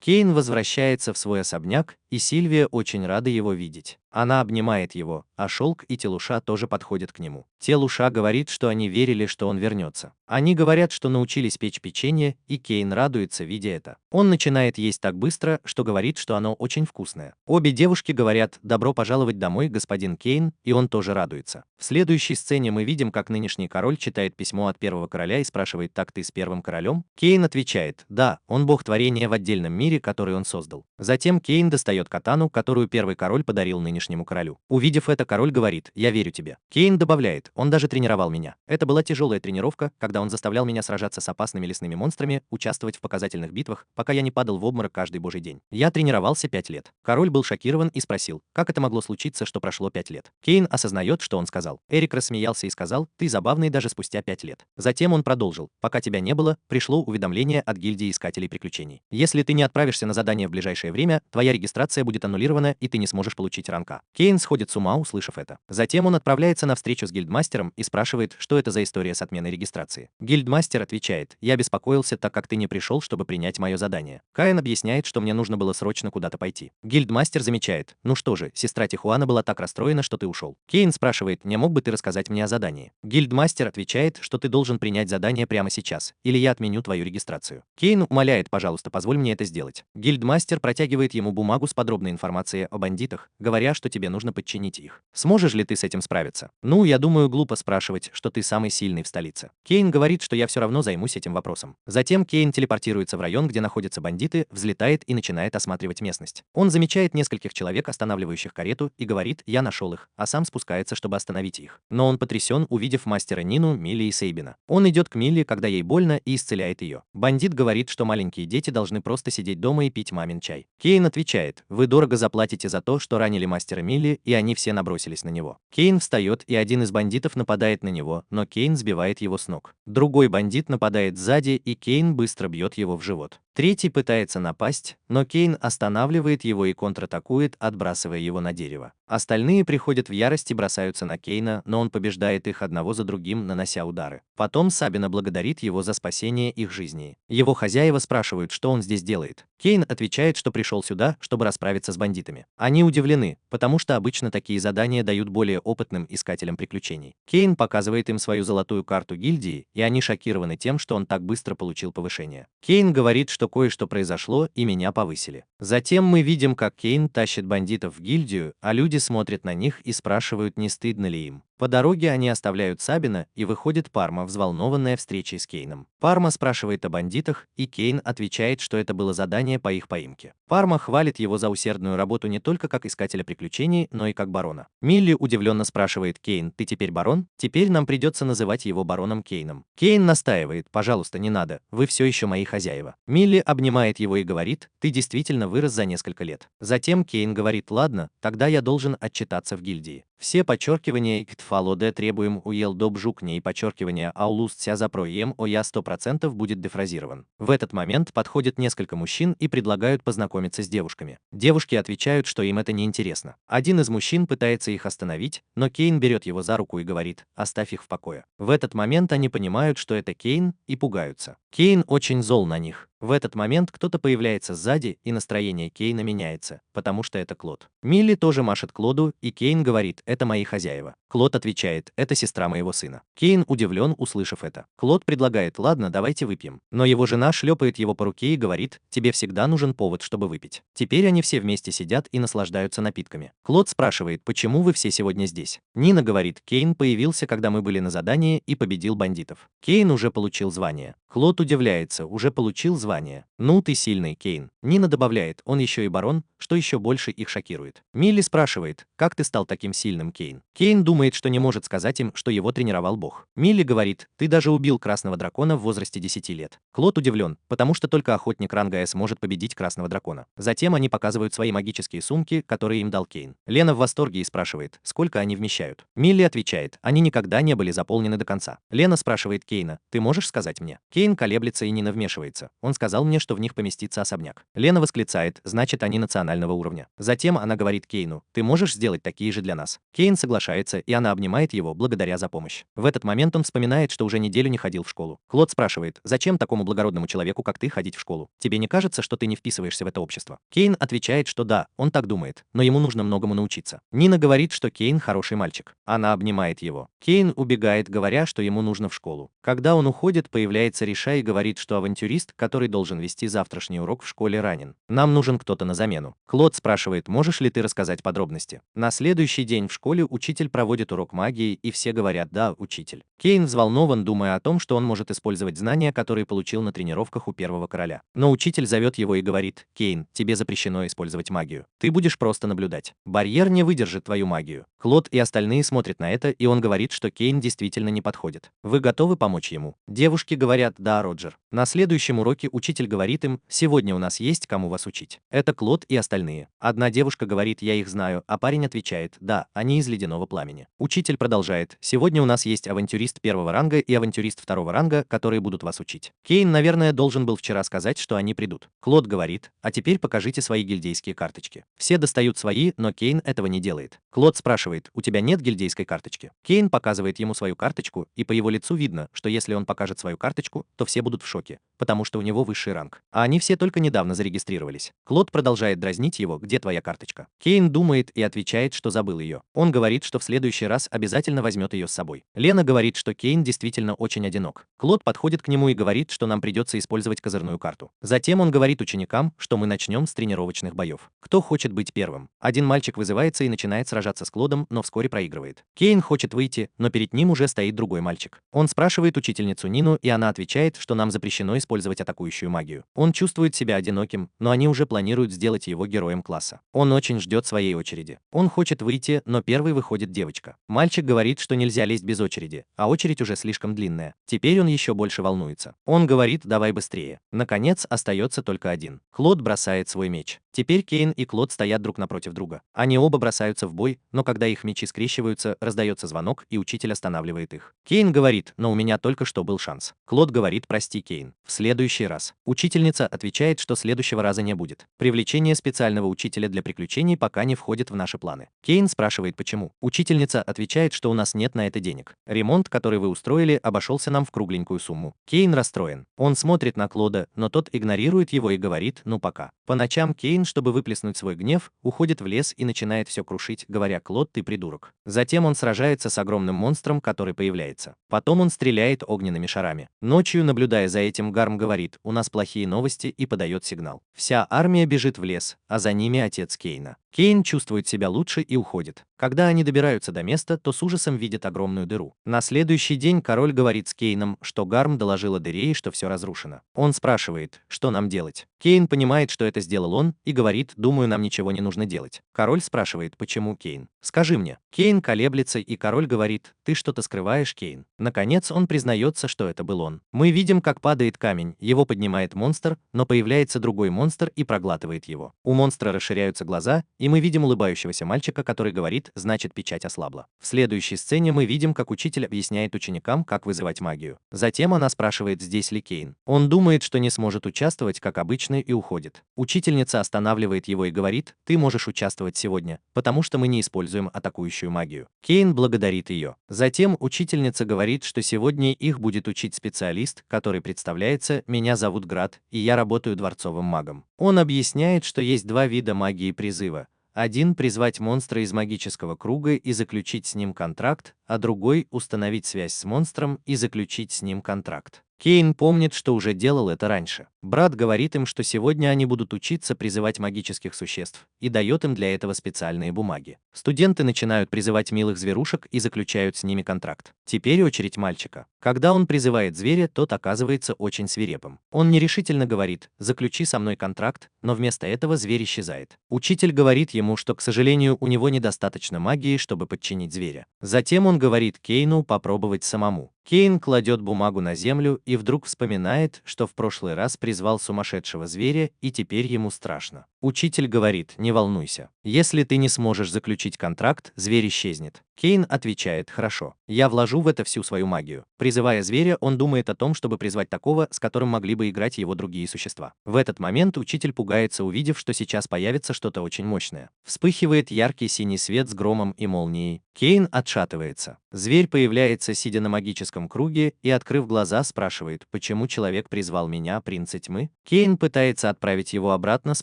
Кейн возвращается в свой особняк, и Сильвия очень рада его видеть. Она обнимает его, а Шелк и Телуша тоже подходят к нему. Телуша говорит, что они верили, что он вернется. Они говорят, что научились печь печенье, и Кейн радуется, видя это. Он начинает есть так быстро, что говорит, что оно очень вкусное. Обе девушки говорят: «Добро пожаловать домой, господин Кейн», и он тоже радуется. В следующей сцене мы видим, как нынешний король читает письмо от первого короля и спрашивает: «Так ты с первым королем?» Кейн отвечает: «Да, он бог творения в отдельном мире, который он создал». Затем Кейн достает катану, которую первый король подарил нынешнему королю. Увидев это, король говорит: «Я верю тебе». Кейн добавляет: «Он даже тренировал меня. Это была тяжелая тренировка, когда он заставлял меня сражаться с опасными лесными монстрами, участвовать в показательных битвах, пока я не падал в обморок каждый божий день. Я тренировался 5 лет». Король был шокирован и спросил: «Как это могло случиться, что прошло 5 лет?» Кейн осознает, что он сказал. Эрик рассмеялся и сказал: «Ты забавный даже спустя 5 лет». Затем он продолжил: «Пока тебя не было, пришло уведомление от гильдии искателей приключений. Если ты не отправишься на задание в ближайшее время, твоя регистрация будет аннулирована, и ты не сможешь получить ранка». Кейн сходит с ума, услышав это. Затем он отправляется на встречу с гильдмастером и спрашивает, что это за история с отменой регистрации. Гильдмастер отвечает: «Я беспокоился, так как ты не пришел, чтобы принять мое задание». Каин объясняет, что мне нужно было срочно куда-то пойти. Гильдмастер замечает: «Ну что же, сестра Тихуана была так расстроена, что ты ушел». Кейн спрашивает: «Не мог бы ты рассказать мне о задании?» Гильдмастер отвечает, что ты должен принять задание прямо сейчас, или я отменю твою регистрацию. Кейн умоляет: «Пожалуйста, позволь мне это сделать». Гильдмастер протягивает ему бумагу с подробной информацией о бандитах, говоря, что тебе нужно подчинить их. Сможешь ли ты с этим справиться? Ну, я думаю, глупо спрашивать, что ты самый сильный в столице. Кейн говорит, что я все равно займусь этим вопросом. Затем Кейн телепортируется в район, где находятся бандиты, взлетает и начинает осматривать местность. Он замечает нескольких человек, останавливающих карету, и говорит: «Я нашел их», а сам спускается, чтобы остановить их. Но он потрясен, увидев мастера Нину, Милли и Сейбина. Он идет к Милли, когда ей больно, и исцеляет ее. Бандит говорит, что маленькие дети должны просто сидеть дома и пить мамин чай. Кейн отвечает: «Вы дорого заплатите за то, что ранили мастера мастера Милли, и они все набросились на него. Кейн встает, и один из бандитов нападает на него, но Кейн сбивает его с ног. Другой бандит нападает сзади, и Кейн быстро бьет его в живот. Третий пытается напасть, но Кейн останавливает его и контратакует, отбрасывая его на дерево. Остальные приходят в ярость и бросаются на Кейна, но он побеждает их одного за другим, нанося удары. Потом Сабина благодарит его за спасение их жизней. Его хозяева спрашивают, что он здесь делает. Кейн отвечает, что пришел сюда, чтобы расправиться с бандитами. Они удивлены, потому что обычно такие задания дают более опытным искателям приключений. Кейн показывает им свою золотую карту гильдии, и они шокированы тем, что он так быстро получил повышение. Кейн говорит, что кое-что произошло, и меня повысили. Затем мы видим, как Кейн тащит бандитов в гильдию, а люди смотрят на них и спрашивают, не стыдно ли им. По дороге они оставляют Сабина, и выходит Парма, взволнованная встречей с Кейном. Парма спрашивает о бандитах, и Кейн отвечает, что это было задание по их поимке. Парма хвалит его за усердную работу не только как искателя приключений, но и как барона. Милли удивленно спрашивает: «Кейн, ты теперь барон? Теперь нам придется называть его бароном Кейном». Кейн настаивает: «Пожалуйста, не надо, вы все еще мои хозяева». Милли обнимает его и говорит: «Ты действительно вырос за несколько лет». Затем Кейн говорит: «Ладно, тогда я должен отчитаться в гильдии. Все подчеркивания «Иктфалоде» требуем уел добжукне и подчеркивания «Аулуст ся запроем о я 100% будет дефразирован». В этот момент подходят несколько мужчин и предлагают познакомиться с девушками. Девушки отвечают, что им это не интересно. Один из мужчин пытается их остановить, но Кейн берет его за руку и говорит: «Оставь их в покое». В этот момент они понимают, что это Кейн, и пугаются. Кейн очень зол на них. В этот момент кто-то появляется сзади, и настроение Кейна меняется, потому что это Клод. Милли тоже машет Клоду, и Кейн говорит: «Это мои хозяева». Клод отвечает: «Это сестра моего сына». Кейн удивлен, услышав это. Клод предлагает: «Ладно, давайте выпьем». Но его жена шлепает его по руке и говорит: «Тебе всегда нужен повод, чтобы выпить». Теперь они все вместе сидят и наслаждаются напитками. Клод спрашивает: «Почему вы все сегодня здесь?» Нина говорит: «Кейн появился, когда мы были на задании, и победил бандитов». Кейн уже получил звание. Клод удивляется: «Уже получил звание? Ну ты сильный, Кейн». Нина добавляет: «Он еще и барон», что еще больше их шокирует. Милли спрашивает: «Как ты стал таким сильным, Кейн?» Кейн думает, что не может сказать им, что его тренировал Бог. Милли говорит: «Ты даже убил красного дракона в возрасте 10 лет». Клод удивлен, потому что только охотник ранга С может победить красного дракона. Затем они показывают свои магические сумки, которые им дал Кейн. Лена в восторге и спрашивает, сколько они вмещают. Милли отвечает: «Они никогда не были заполнены до конца». Лена спрашивает Кейна: «Ты можешь сказать мне?» Кейн колеблется, и Нина вмешивается: «Он сказал мне, что в них поместится особняк». Лена восклицает: «Значит, они национального уровня». Затем она говорит Кейну: «Ты можешь сделать такие же для нас?» Кейн соглашается, и она обнимает его, благодаря за помощь. В этот момент он вспоминает, что уже неделю не ходил в школу. Клод спрашивает: «Зачем такому благородному человеку, как ты, ходить в школу? Тебе не кажется, что ты не вписываешься в это общество?» Кейн отвечает, что да, он так думает, но ему нужно многому научиться. Нина говорит, что Кейн хороший мальчик. Она обнимает его. Кейн убегает, говоря, что ему нужно в школу. Когда он уходит, появляется Риша и говорит, что авантюрист, который должен вести завтрашний урок в школе, ранен. Нам нужен кто-то на замену. Клод спрашивает: «Можешь ли ты рассказать подробности?» На следующий день в школе учитель проводит урок магии, и все говорят: «Да, учитель». Кейн взволнован, думая о том, что он может использовать знания, которые получил на тренировках у первого короля. Но учитель зовет его и говорит: «Кейн, тебе запрещено использовать магию. Ты будешь просто наблюдать. Барьер не выдержит твою магию». Клод и остальные смотрят на это, и он говорит, что Кейн действительно не подходит. Вы готовы помочь ему? Девушки говорят: «Да, Роджер». На следующем уроке учитель говорит им: «Сегодня у нас есть кому вас учить. Это Клод и остальные». Одна девушка говорит: «Я их знаю», а парень отвечает: «Да, они из ледяного пламени». Учитель продолжает: «Сегодня у нас есть авантюрист первого ранга и авантюрист второго ранга, которые будут вас учить». Кейн, наверное, должен был вчера сказать, что они придут. Клод говорит: «А теперь покажите свои гильдейские карточки». Все достают свои, но Кейн этого не делает. Клод спрашивает: «У тебя нет гильдейской карточки?» Кейн показывает ему свою карточку, и по его лицу видно, что если он покажет свою карточку, то все будут в шоке, потому что у него высший ранг. А они все только недавно зарегистрировались. Клод продолжает дразнить его: «Где твоя карточка?» Кейн думает и отвечает, что забыл ее. Он говорит, что в следующий раз обязательно возьмет ее с собой. Лена говорит, что Кейн действительно очень одинок. Клод подходит к нему и говорит, что нам придется использовать козырную карту. Затем он говорит ученикам, что мы начнем с тренировочных боев. Кто хочет быть первым? Один мальчик вызывается и начинает сражаться с Клодом, но вскоре проигрывает. Кейн хочет выйти, но перед ним уже стоит другой мальчик. Он спрашивает учительницу Нину, и она отвечает, что нам запрещено использовать атакующую магию. Он чувствует себя одиноким, но они уже планируют сделать его героем класса. Он очень ждет своей очереди. Он хочет выйти, но первой выходит девочка. Мальчик говорит, что нельзя лезть без очереди, а очередь уже слишком длинная. Теперь он еще больше волнуется. Он говорит: давай быстрее. Наконец, остается только один. Клод бросает свой меч. Теперь Кейн и Клод стоят друг напротив друга. Они оба бросаются в бой, но когда их мечи скрещиваются, раздается звонок, и учитель останавливает их. Кейн говорит: но у меня только что был шанс. Клод говорит: прости, Кейн. В следующий раз. Учительница отвечает, что следующего раза не будет. Привлечение специального учителя для приключений пока не входит в наши планы. Кейн спрашивает, почему. Учительница отвечает, что у нас нет на это денег. Ремонт, который вы устроили, обошелся нам в кругленькую сумму. Кейн расстроен. Он смотрит на Клода, но тот игнорирует его и говорит: ну пока. По ночам Кейн, чтобы выплеснуть свой гнев, уходит в лес и начинает все крушить, говоря: Клод, ты придурок. Затем он сражается с огромным монстром, который появляется. Потом он стреляет огненными шарами. Ночью, наблюдая за этим, Гарм говорит: у нас плохие новости, и подает сигнал. Вся армия бежит в лес, а за ними отец Кейна. Кейн чувствует себя лучше и уходит. Когда они добираются до места, то с ужасом видят огромную дыру. На следующий день король говорит с Кейном, что Гарм доложила дыре и что все разрушено. Он спрашивает, что нам делать. Кейн понимает, что это сделал он, и говорит: думаю, нам ничего не нужно делать. Король спрашивает: почему, Кейн? Скажи мне. Кейн колеблется, и король говорит: ты что-то скрываешь, Кейн. Наконец он признается, что это был он. Мы видим, как падает камень, его поднимает монстр, но появляется другой монстр и проглатывает его. У монстра расширяются глаза, и мы видим улыбающегося мальчика, который говорит: значит, печать ослабла. В следующей сцене мы видим, как учитель объясняет ученикам, как вызывать магию. Затем она спрашивает, здесь ли Кейн. Он думает, что не сможет участвовать, как обычно, и уходит. Учительница останавливает его и говорит: ты можешь участвовать сегодня, потому что мы не используем атакующую магию. Кейн благодарит ее. Затем учительница говорит, что сегодня их будет учить специалист, который представляется: меня зовут Град, и я работаю дворцовым магом. Он объясняет, что есть два вида магии призыва. Один – призвать монстра из магического круга и заключить с ним контракт, а другой – установить связь с монстром и заключить с ним контракт. Кейн помнит, что уже делал это раньше. Брат говорит им, что сегодня они будут учиться призывать магических существ, и дает им для этого специальные бумаги. Студенты начинают призывать милых зверушек и заключают с ними контракт. Теперь очередь мальчика. Когда он призывает зверя, тот оказывается очень свирепым. Он нерешительно говорит: заключи со мной контракт, но вместо этого зверь исчезает. Учитель говорит ему, что, к сожалению, у него недостаточно магии, чтобы подчинить зверя. Затем он говорит Кейну попробовать самому. Кейн кладет бумагу на землю и вдруг вспоминает, что в прошлый раз призвал сумасшедшего зверя, и теперь ему страшно. Учитель говорит: не волнуйся. Если ты не сможешь заключить контракт, зверь исчезнет. Кейн отвечает: хорошо, я вложу в это всю свою магию. Призывая зверя, он думает о том, чтобы призвать такого, с которым могли бы играть его другие существа. В этот момент учитель пугается, увидев, что сейчас появится что-то очень мощное. Вспыхивает яркий синий свет с громом и молнией. Кейн отшатывается. Зверь появляется, сидя на магическом круге, и, открыв глаза, спрашивает: почему человек призвал меня, принца тьмы? Кейн пытается отправить его обратно с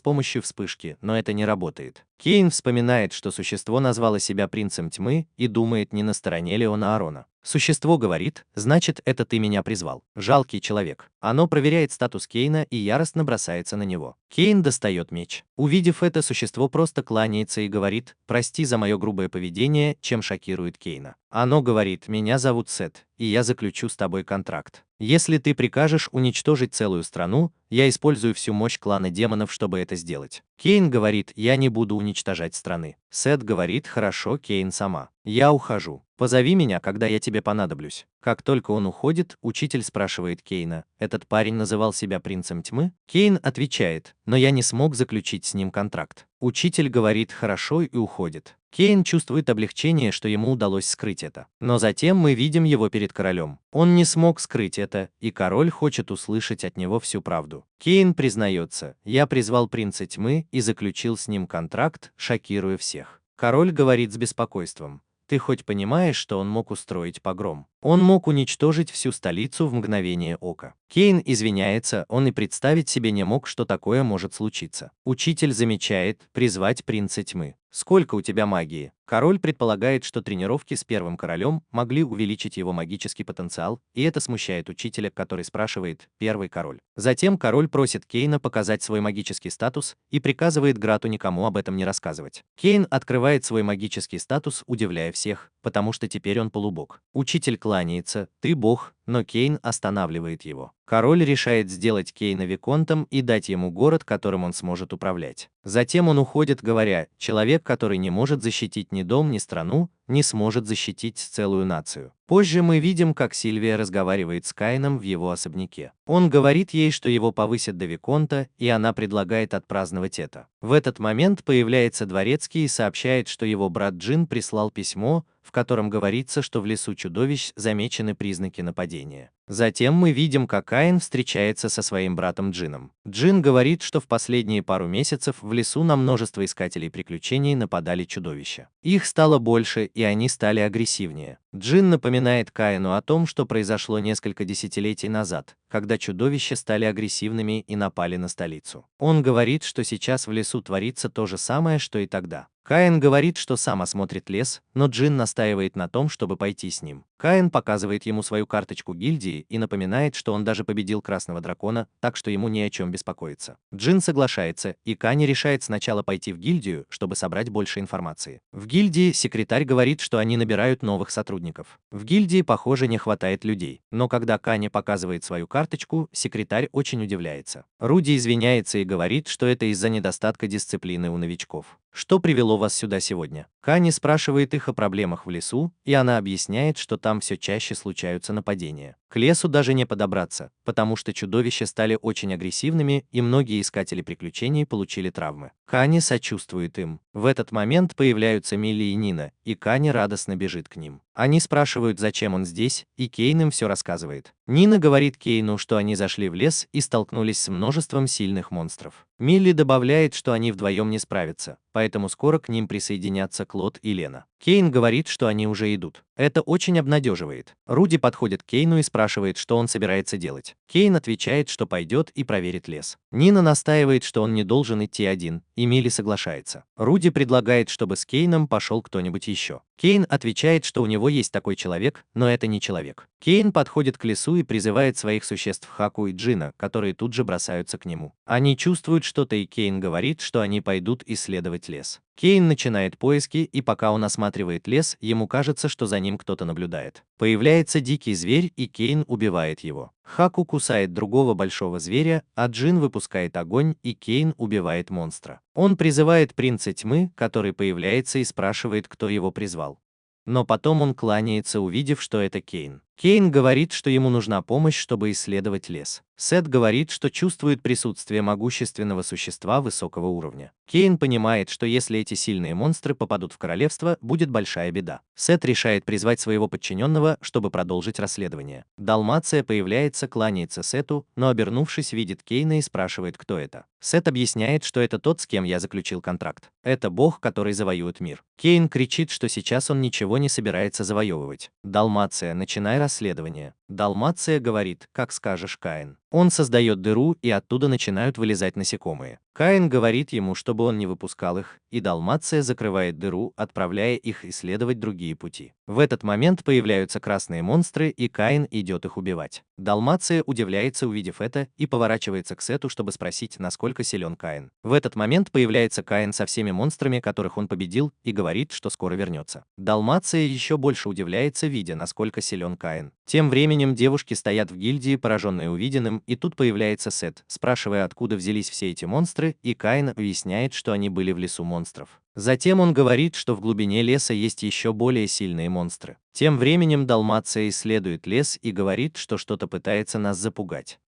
помощью вспышки, но это не работает. Кейн вспоминает, что существо назвало себя принцем тьмы, и думает, не на стороне ли он Аарона. Существо говорит: значит, это ты меня призвал. Жалкий человек. Оно проверяет статус Кейна и яростно бросается на него. Кейн достает меч. Увидев это, существо просто кланяется и говорит: прости за мое грубое поведение, чем шокирует Кейна. Оно говорит: меня зовут Сет, и я заключу с тобой контракт. Если ты прикажешь уничтожить целую страну, я использую всю мощь клана демонов, чтобы это сделать. Кейн говорит: я не буду уничтожать страны. Сет говорит: хорошо, Кейн, сама. Я ухожу. Позови меня, когда я тебе понадоблюсь. Как только он уходит, учитель спрашивает Кейна: этот парень называл себя принцем тьмы? Кейн отвечает: но я не смог заключить с ним контракт. Учитель говорит: хорошо, и уходит. Кейн чувствует облегчение, что ему удалось скрыть это. Но затем мы видим его перед королем. Он не смог скрыть это, и король хочет услышать от него всю правду. Кейн признается: я призвал принца тьмы и заключил с ним контракт, шокируя всех. Король говорит с беспокойством: ты хоть понимаешь, что он мог устроить погром? Он мог уничтожить всю столицу в мгновение ока. Кейн извиняется, он и представить себе не мог, что такое может случиться. Учитель замечает: призвать принца тьмы. Сколько у тебя магии? Король предполагает, что тренировки с первым королем могли увеличить его магический потенциал, и это смущает учителя, который спрашивает: первый король. Затем король просит Кейна показать свой магический статус и приказывает Грату никому об этом не рассказывать. Кейн открывает свой магический статус, удивляя всех, потому что теперь он полубог. Учитель кланяется: ты бог, но Кейн останавливает его. Король решает сделать Кейна виконтом и дать ему город, которым он сможет управлять. Затем он уходит, говоря: «Человек, который не может защитить ни дом, ни страну, не сможет защитить целую нацию». Позже мы видим, как Сильвия разговаривает с Каином в его особняке. Он говорит ей, что его повысят до виконта, и она предлагает отпраздновать это. В этот момент появляется дворецкий и сообщает, что его брат Джин прислал письмо, в котором говорится, что в лесу чудовищ замечены признаки нападения. Затем мы видим, как Каин встречается со своим братом Джином. Джин говорит, что в последние пару месяцев в лесу на множество искателей приключений нападали чудовища. Их стало больше, и они стали агрессивнее. Джин напоминает Каину о том, что произошло несколько десятилетий назад, когда чудовища стали агрессивными и напали на столицу. Он говорит, что сейчас в лесу творится то же самое, что и тогда. Каин говорит, что сам осмотрит лес, но Джин настаивает на том, чтобы пойти с ним. Каин показывает ему свою карточку гильдии и напоминает, что он даже победил Красного Дракона, так что ему ни о чем беспокоиться. Джин соглашается, и Кани решает сначала пойти в гильдию, чтобы собрать больше информации. В гильдии секретарь говорит, что они набирают новых сотрудников. В гильдии, похоже, не хватает людей. Но когда Кани показывает свою карточку, секретарь очень удивляется. Руди извиняется и говорит, что это из-за недостатка дисциплины у новичков. «Что привело вас сюда сегодня?» Кани спрашивает их о проблемах в лесу, и она объясняет, что там все чаще случаются нападения. К лесу даже не подобраться, потому что чудовища стали очень агрессивными, и многие искатели приключений получили травмы. Кани сочувствует им. В этот момент появляются Милли и Нина, и Кани радостно бежит к ним. Они спрашивают, зачем он здесь, и Кейн им все рассказывает. Нина говорит Кейну, что они зашли в лес и столкнулись с множеством сильных монстров. Милли добавляет, что они вдвоем не справятся, поэтому скоро к ним присоединятся Клод и Лена. Кейн говорит, что они уже идут. Это очень обнадеживает. Руди подходит к Кейну и спрашивает, что он собирается делать. Кейн отвечает, что пойдет и проверит лес. Нина настаивает, что он не должен идти один, и Милли соглашается. Руди предлагает, чтобы с Кейном пошел кто-нибудь еще. Кейн отвечает, что у него есть такой человек, но это не человек. Кейн подходит к лесу и призывает своих существ Хаку и Джина, которые тут же бросаются к нему. Они чувствуют что-то, и Кейн говорит, что они пойдут исследовать лес. Кейн начинает поиски, и пока он осматривает лес, ему кажется, что за ним кто-то наблюдает. Появляется дикий зверь, и Кейн убивает его. Хаку кусает другого большого зверя, а Джин выпускает огонь, и Кейн убивает монстра. Он призывает принца тьмы, который появляется и спрашивает, кто его призвал. Но потом он кланяется, увидев, что это Кейн. Кейн говорит, что ему нужна помощь, чтобы исследовать лес. Сет говорит, что чувствует присутствие могущественного существа высокого уровня. Кейн понимает, что если эти сильные монстры попадут в королевство, будет большая беда. Сет решает призвать своего подчиненного, чтобы продолжить расследование. Далмация появляется, кланяется Сету, но обернувшись, видит Кейна и спрашивает, кто это. Сет объясняет, что это тот, с кем я заключил контракт. Это бог, который завоюет мир. Кейн кричит, что сейчас он ничего не собирается завоевывать. Далмация, начинай расследование. Далмация говорит, как скажешь, Каин. Он создает дыру, и оттуда начинают вылезать насекомые. Каин говорит ему, чтобы он не выпускал их, и Далмация закрывает дыру, отправляя их исследовать другие пути. В этот момент появляются красные монстры, и Каин идет их убивать. Далмация удивляется, увидев это, и поворачивается к Сету, чтобы спросить, насколько силен Каин. В этот момент появляется Каин со всеми монстрами, которых он победил, и говорит, что скоро вернется. Далмация еще больше удивляется, видя, насколько силен Каин. Тем временем девушки стоят в гильдии, пораженные увиденным, и тут появляется Сет, спрашивая, откуда взялись все эти монстры, и Каин объясняет, что они были в лесу монстров. Затем он говорит, что в глубине леса есть еще более сильные монстры. Тем временем Далмация исследует лес и говорит, что что-то пытается нас запугать.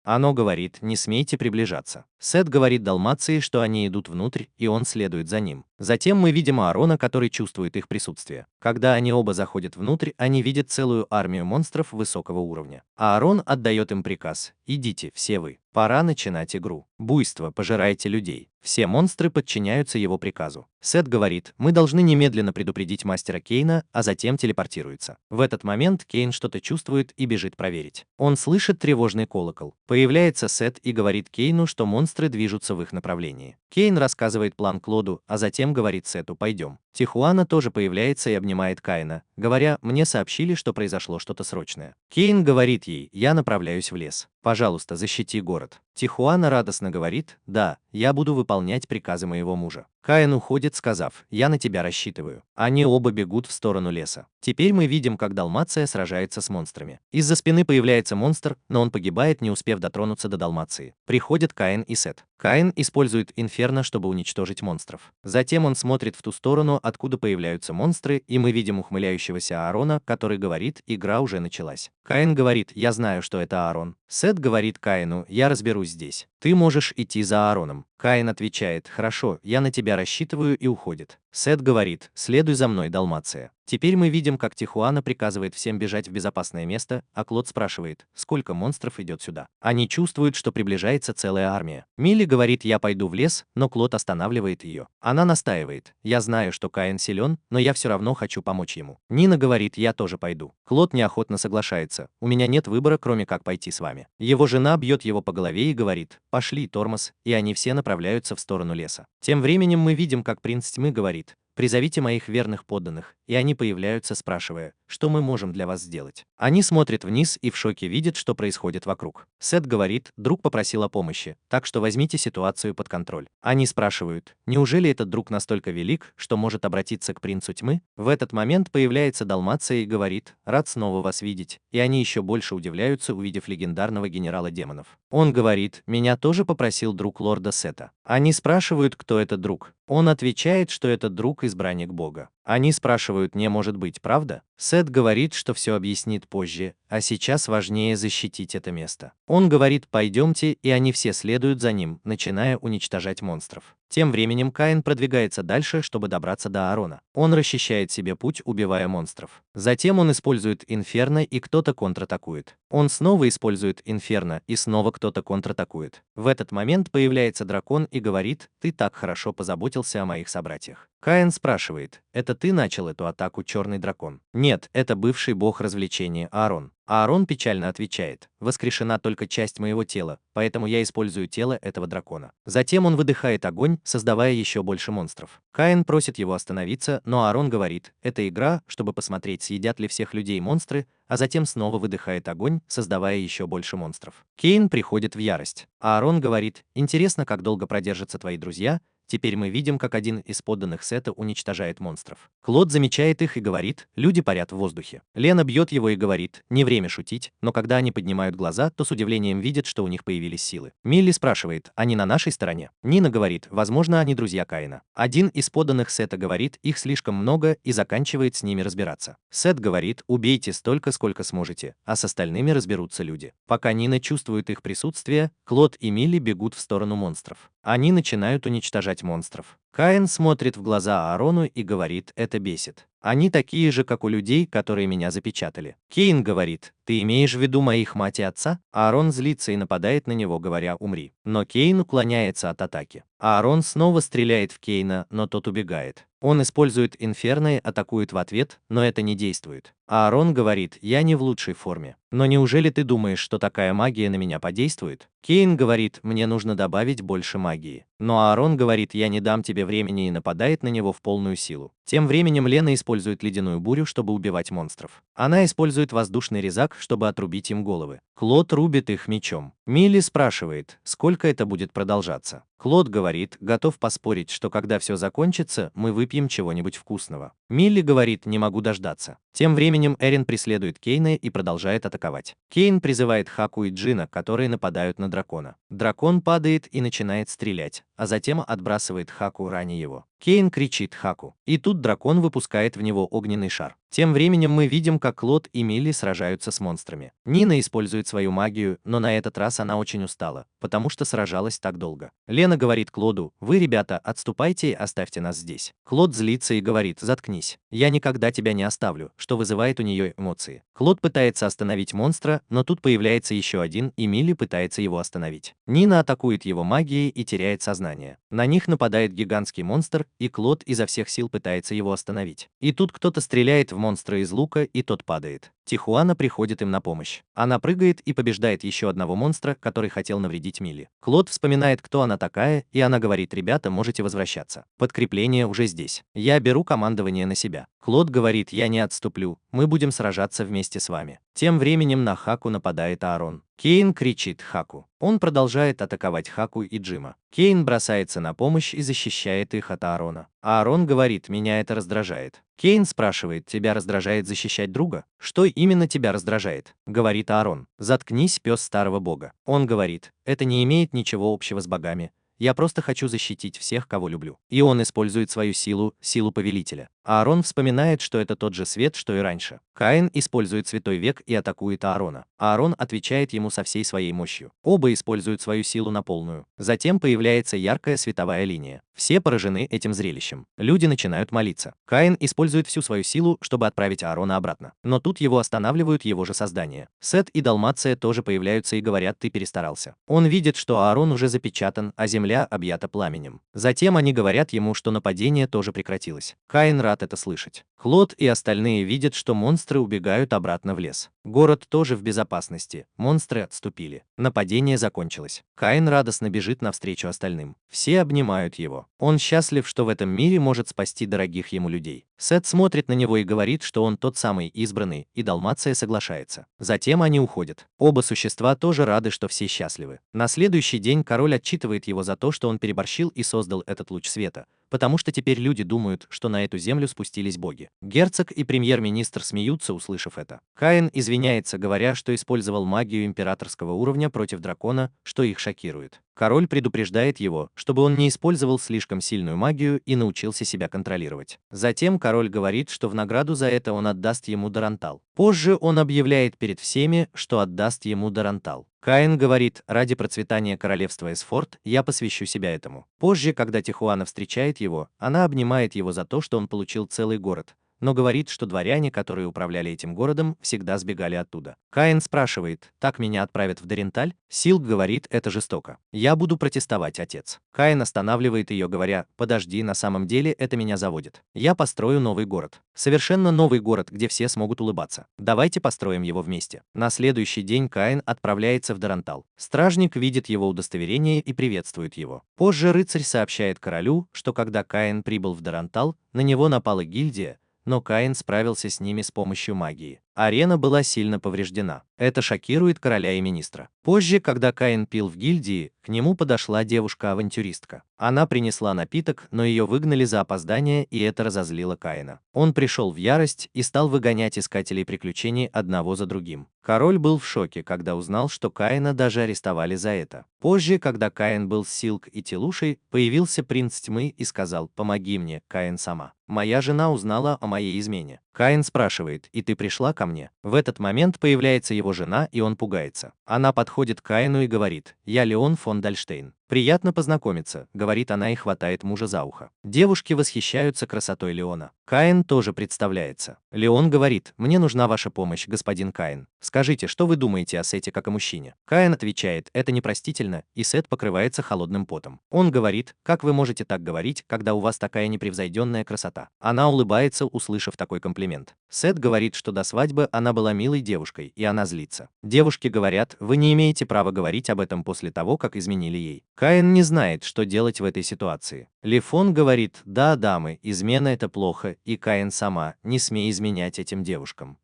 Оно говорит, не смейте приближаться. Сет говорит Далмации, что они идут внутрь, и он следует за ним. Затем мы видим Аарона, который чувствует их присутствие. Когда они оба заходят внутрь, они видят целую армию монстров высокого уровня. Аарон отдает им приказ: идите, все вы. Пора начинать игру. Буйство, пожирайте людей. Все монстры подчиняются его приказу. Сет говорит, мы должны немедленно предупредить мастера Кейна, а затем телепортируется. В этот момент Кейн что-то чувствует и бежит проверить. Он слышит тревожный колокол. Появляется Сет и говорит Кейну, что монстры движутся в их направлении. Кейн рассказывает план Клоду, а затем говорит Сету: пойдем. Тихуана тоже появляется и обнимает Каина, говоря, мне сообщили, что произошло что-то срочное. Кейн говорит ей, я направляюсь в лес. Пожалуйста, защити город. Тихуана радостно говорит: «Да, я буду выполнять приказы моего мужа». Каин уходит, сказав: «Я на тебя рассчитываю». Они оба бегут в сторону леса. Теперь мы видим, как Далмация сражается с монстрами. Из-за спины появляется монстр, но он погибает, не успев дотронуться до Далмации. Приходят Каин и Сет. Каин использует инферно, чтобы уничтожить монстров. Затем он смотрит в ту сторону, откуда появляются монстры, и мы видим ухмыляющегося Аарона, который говорит: «Игра уже началась». Каин говорит: «Я знаю, что это Аарон». Сет говорит Каину: «Я разберусь здесь. Ты можешь идти за Аароном». Каин отвечает: «Хорошо, я на тебя рассчитываю», и уходит. Сет говорит: «Следуй за мной, Далмация». Теперь мы видим, как Тихуана приказывает всем бежать в безопасное место, а Клод спрашивает, сколько монстров идет сюда. Они чувствуют, что приближается целая армия. Милли говорит: «Я пойду в лес», но Клод останавливает ее. Она настаивает: «Я знаю, что Каин силен, но я все равно хочу помочь ему». Нина говорит: «Я тоже пойду». Клод неохотно соглашается: «У меня нет выбора, кроме как пойти с вами». Его жена бьет его по голове и говорит: «Пошли, тормоз», и они все направляются в сторону леса. Тем временем мы видим, как принц тьмы говорит: «Призовите моих верных подданных», и они появляются, спрашивая: «Что мы можем для вас сделать?» Они смотрят вниз и в шоке видят, что происходит вокруг. Сет говорит: «Друг попросил о помощи, так что возьмите ситуацию под контроль». Они спрашивают: «Неужели этот друг настолько велик, что может обратиться к принцу тьмы?» В этот момент появляется Далмация и говорит: «Рад снова вас видеть», и они еще больше удивляются, увидев легендарного генерала демонов. Он говорит: «Меня тоже попросил друг лорда Сета». Они спрашивают, кто этот друг. Он отвечает, что этот друг избранник Бога. Они спрашивают: «Не может быть, правда?» Сет говорит, что все объяснит позже, а сейчас важнее защитить это место. Он говорит: «Пойдемте», и они все следуют за ним, начиная уничтожать монстров. Тем временем Каин продвигается дальше, чтобы добраться до Аарона. Он расчищает себе путь, убивая монстров. Затем он использует инферно, и кто-то контратакует. Он снова использует инферно, и снова кто-то контратакует. В этот момент появляется дракон и говорит: «Ты так хорошо позаботился о моих собратьях». Каин спрашивает: «Это ты начал эту атаку, черный дракон?» «Нет, это бывший бог развлечений Аарон». Аарон печально отвечает: «Воскрешена только часть моего тела, поэтому я использую тело этого дракона». Затем он выдыхает огонь, создавая еще больше монстров. Каин просит его остановиться, но Аарон говорит: «Это игра, чтобы посмотреть, съедят ли всех людей монстры», а затем снова выдыхает огонь, создавая еще больше монстров. Кейн приходит в ярость. Аарон говорит: «Интересно, как долго продержатся твои друзья». Теперь мы видим, как один из подданных Сета уничтожает монстров. Клод замечает их и говорит: «Люди парят в воздухе». Лена бьет его и говорит: «Не время шутить», но когда они поднимают глаза, то с удивлением видят, что у них появились силы. Милли спрашивает: «Они на нашей стороне?» Нина говорит: «Возможно, они друзья Каина». Один из подданных Сета говорит: «Их слишком много», и заканчивает с ними разбираться. Сет говорит: «Убейте столько, сколько сможете, а с остальными разберутся люди». Пока Нина чувствует их присутствие, Клод и Милли бегут в сторону монстров. Они начинают уничтожать монстров. Каин смотрит в глаза Аарону и говорит: «Это бесит. Они такие же, как у людей, которые меня запечатали». Кейн говорит: «Ты имеешь в виду моих мать и отца?» Аарон злится и нападает на него, говоря: «Умри». Но Кейн уклоняется от атаки. Аарон снова стреляет в Кейна, но тот убегает. Он использует инферно и атакует в ответ, но это не действует. Аарон говорит: «Я не в лучшей форме». «Но неужели ты думаешь, что такая магия на меня подействует?» Кейн говорит: «Мне нужно добавить больше магии». Но Аарон говорит: «Я не дам тебе времени», и нападает на него в полную силу. Тем временем Лена использует ледяную бурю, чтобы убивать монстров. Она использует воздушный резак, чтобы отрубить им головы. Клод рубит их мечом. Милли спрашивает: «Сколько это будет продолжаться?» Клод говорит: «Готов поспорить, что когда все закончится, мы выпьем чего-нибудь вкусного». Милли говорит: «Не могу дождаться». Тем временем Эрин преследует Кейна и продолжает атаковать. Кейн призывает Хаку и Джина, которые нападают на дракона. Дракон падает и начинает стрелять, а затем отбрасывает Хаку, раня его. Кейн кричит Хаку, и тут дракон выпускает в него огненный шар. Тем временем мы видим, как Клод и Милли сражаются с монстрами. Нина использует свою магию, но на этот раз она очень устала, потому что сражалась так долго. Лена говорит Клоду: «Вы, ребята, отступайте и оставьте нас здесь». Клод злится и говорит: «Заткнись. Я никогда тебя не оставлю», что вызывает у нее эмоции. Клод пытается остановить монстра, но тут появляется еще один, и Милли пытается его остановить. Нина атакует его магией и теряет сознание. На них нападает гигантский монстр, и Клод изо всех сил пытается его остановить. И тут кто-то стреляет в монстра из лука, и тот падает. Тихуана приходит им на помощь. Она прыгает и побеждает еще одного монстра, который хотел навредить Милли. Клод вспоминает, кто она такая, и она говорит: «Ребята, можете возвращаться. Подкрепление уже здесь. Я беру командование на себя». Клод говорит: «Я не отступлю, мы будем сражаться вместе с вами». Тем временем на Хаку нападает Аарон. Кейн кричит Хаку. Он продолжает атаковать Хаку и Джима. Кейн бросается на помощь и защищает их от Аарона. Аарон говорит: «Меня это раздражает». Кейн спрашивает: «Тебя раздражает защищать друга?» «Что именно тебя раздражает?» Говорит Аарон. «Заткнись, пес старого бога». Он говорит: «Это не имеет ничего общего с богами. Я просто хочу защитить всех, кого люблю». И он использует свою силу, силу повелителя. Аарон вспоминает, что это тот же свет, что и раньше. Каин использует святой век и атакует Аарона. Аарон отвечает ему со всей своей мощью. Оба используют свою силу на полную. Затем появляется яркая световая линия. Все поражены этим зрелищем. Люди начинают молиться. Каин использует всю свою силу, чтобы отправить Аарона обратно. Но тут его останавливают его же создания. Сет и Далмация тоже появляются и говорят: «Ты перестарался». Он видит, что Аарон уже запечатан, а земля объята пламенем. Затем они говорят ему, что нападение тоже прекратилось. Каин рад это слышать. Клод и остальные видят, что монстры убегают обратно в лес. Город тоже в безопасности. Монстры отступили. Нападение закончилось. Каин радостно бежит навстречу остальным. Все обнимают его. Он счастлив, что в этом мире может спасти дорогих ему людей. Сет смотрит на него и говорит, что он тот самый избранный, и Далмация соглашается. Затем они уходят. Оба существа тоже рады, что все счастливы. На следующий день король отчитывает его за то, что он переборщил и создал этот луч света, потому что теперь люди думают, что на эту землю спустились боги. Герцог и премьер-министр смеются, услышав это. Каин извиняется, говоря, что использовал магию императорского уровня против дракона, что их шокирует. Король предупреждает его, чтобы он не использовал слишком сильную магию и научился себя контролировать. Затем король говорит, что в награду за это он отдаст ему Дарантал. Позже он объявляет перед всеми, что отдаст ему Дарантал. Каин говорит: «Ради процветания королевства Эсфорт я посвящу себя этому». Позже, когда Тихуана встречает его, она обнимает его за то, что он получил целый город, но говорит, что дворяне, которые управляли этим городом, всегда сбегали оттуда. Каин спрашивает: «Так меня отправят в Даренталь?» Силк говорит: «Это жестоко. Я буду протестовать, отец». Каин останавливает ее, говоря: «Подожди, на самом деле это меня заводит. Я построю новый город. Совершенно новый город, где все смогут улыбаться. Давайте построим его вместе». На следующий день Каин отправляется в Дарантал. Стражник видит его удостоверение и приветствует его. Позже рыцарь сообщает королю, что когда Каин прибыл в Дарантал, на него напала гильдия, но Каин справился с ними с помощью магии. Арена была сильно повреждена. Это шокирует короля и министра. Позже, когда Каин пил в гильдии, к нему подошла девушка-авантюристка. Она принесла напиток, но ее выгнали за опоздание, и это разозлило Каина. Он пришел в ярость и стал выгонять искателей приключений одного за другим. Король был в шоке, когда узнал, что Каина даже арестовали за это. Позже, когда Каин был с Силк и Телушей, появился принц тьмы и сказал: «Помоги мне, Каин сама. Моя жена узнала о моей измене». Каин спрашивает: «И ты пришла ко мне?» В этот момент появляется его жена, и он пугается. Она подходит к Каину и говорит: «Я Леон фон Дальштейн. «Приятно познакомиться», — говорит она и хватает мужа за ухо. Девушки восхищаются красотой Леона. Каин тоже представляется. Леон говорит: «Мне нужна ваша помощь, господин Каин. Скажите, что вы думаете о Сете как о мужчине?» Каин отвечает: «Это непростительно», и Сет покрывается холодным потом. Он говорит: «Как вы можете так говорить, когда у вас такая непревзойденная красота?» Она улыбается, услышав такой комплимент. Сет говорит, что до свадьбы она была милой девушкой, и она злится. Девушки говорят: «Вы не имеете права говорить об этом после того, как изменили ей». Каин не знает, что делать в этой ситуации. Лифон говорит: «Да, дамы, измена — это плохо, и Каин сама: не смей изменять этим девушкам».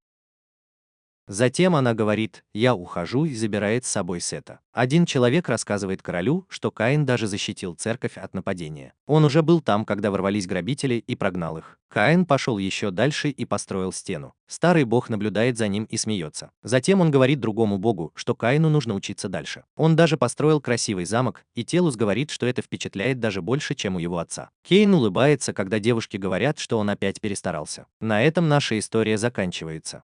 Затем она говорит: «Я ухожу», и забирает с собой Сета. Один человек рассказывает королю, что Каин даже защитил церковь от нападения. Он уже был там, когда ворвались грабители, и прогнал их. Каин пошел еще дальше и построил стену. Старый бог наблюдает за ним и смеется. Затем он говорит другому богу, что Каину нужно учиться дальше. Он даже построил красивый замок, и Телус говорит, что это впечатляет даже больше, чем у его отца. Кейн улыбается, когда девушки говорят, что он опять перестарался. На этом наша история заканчивается.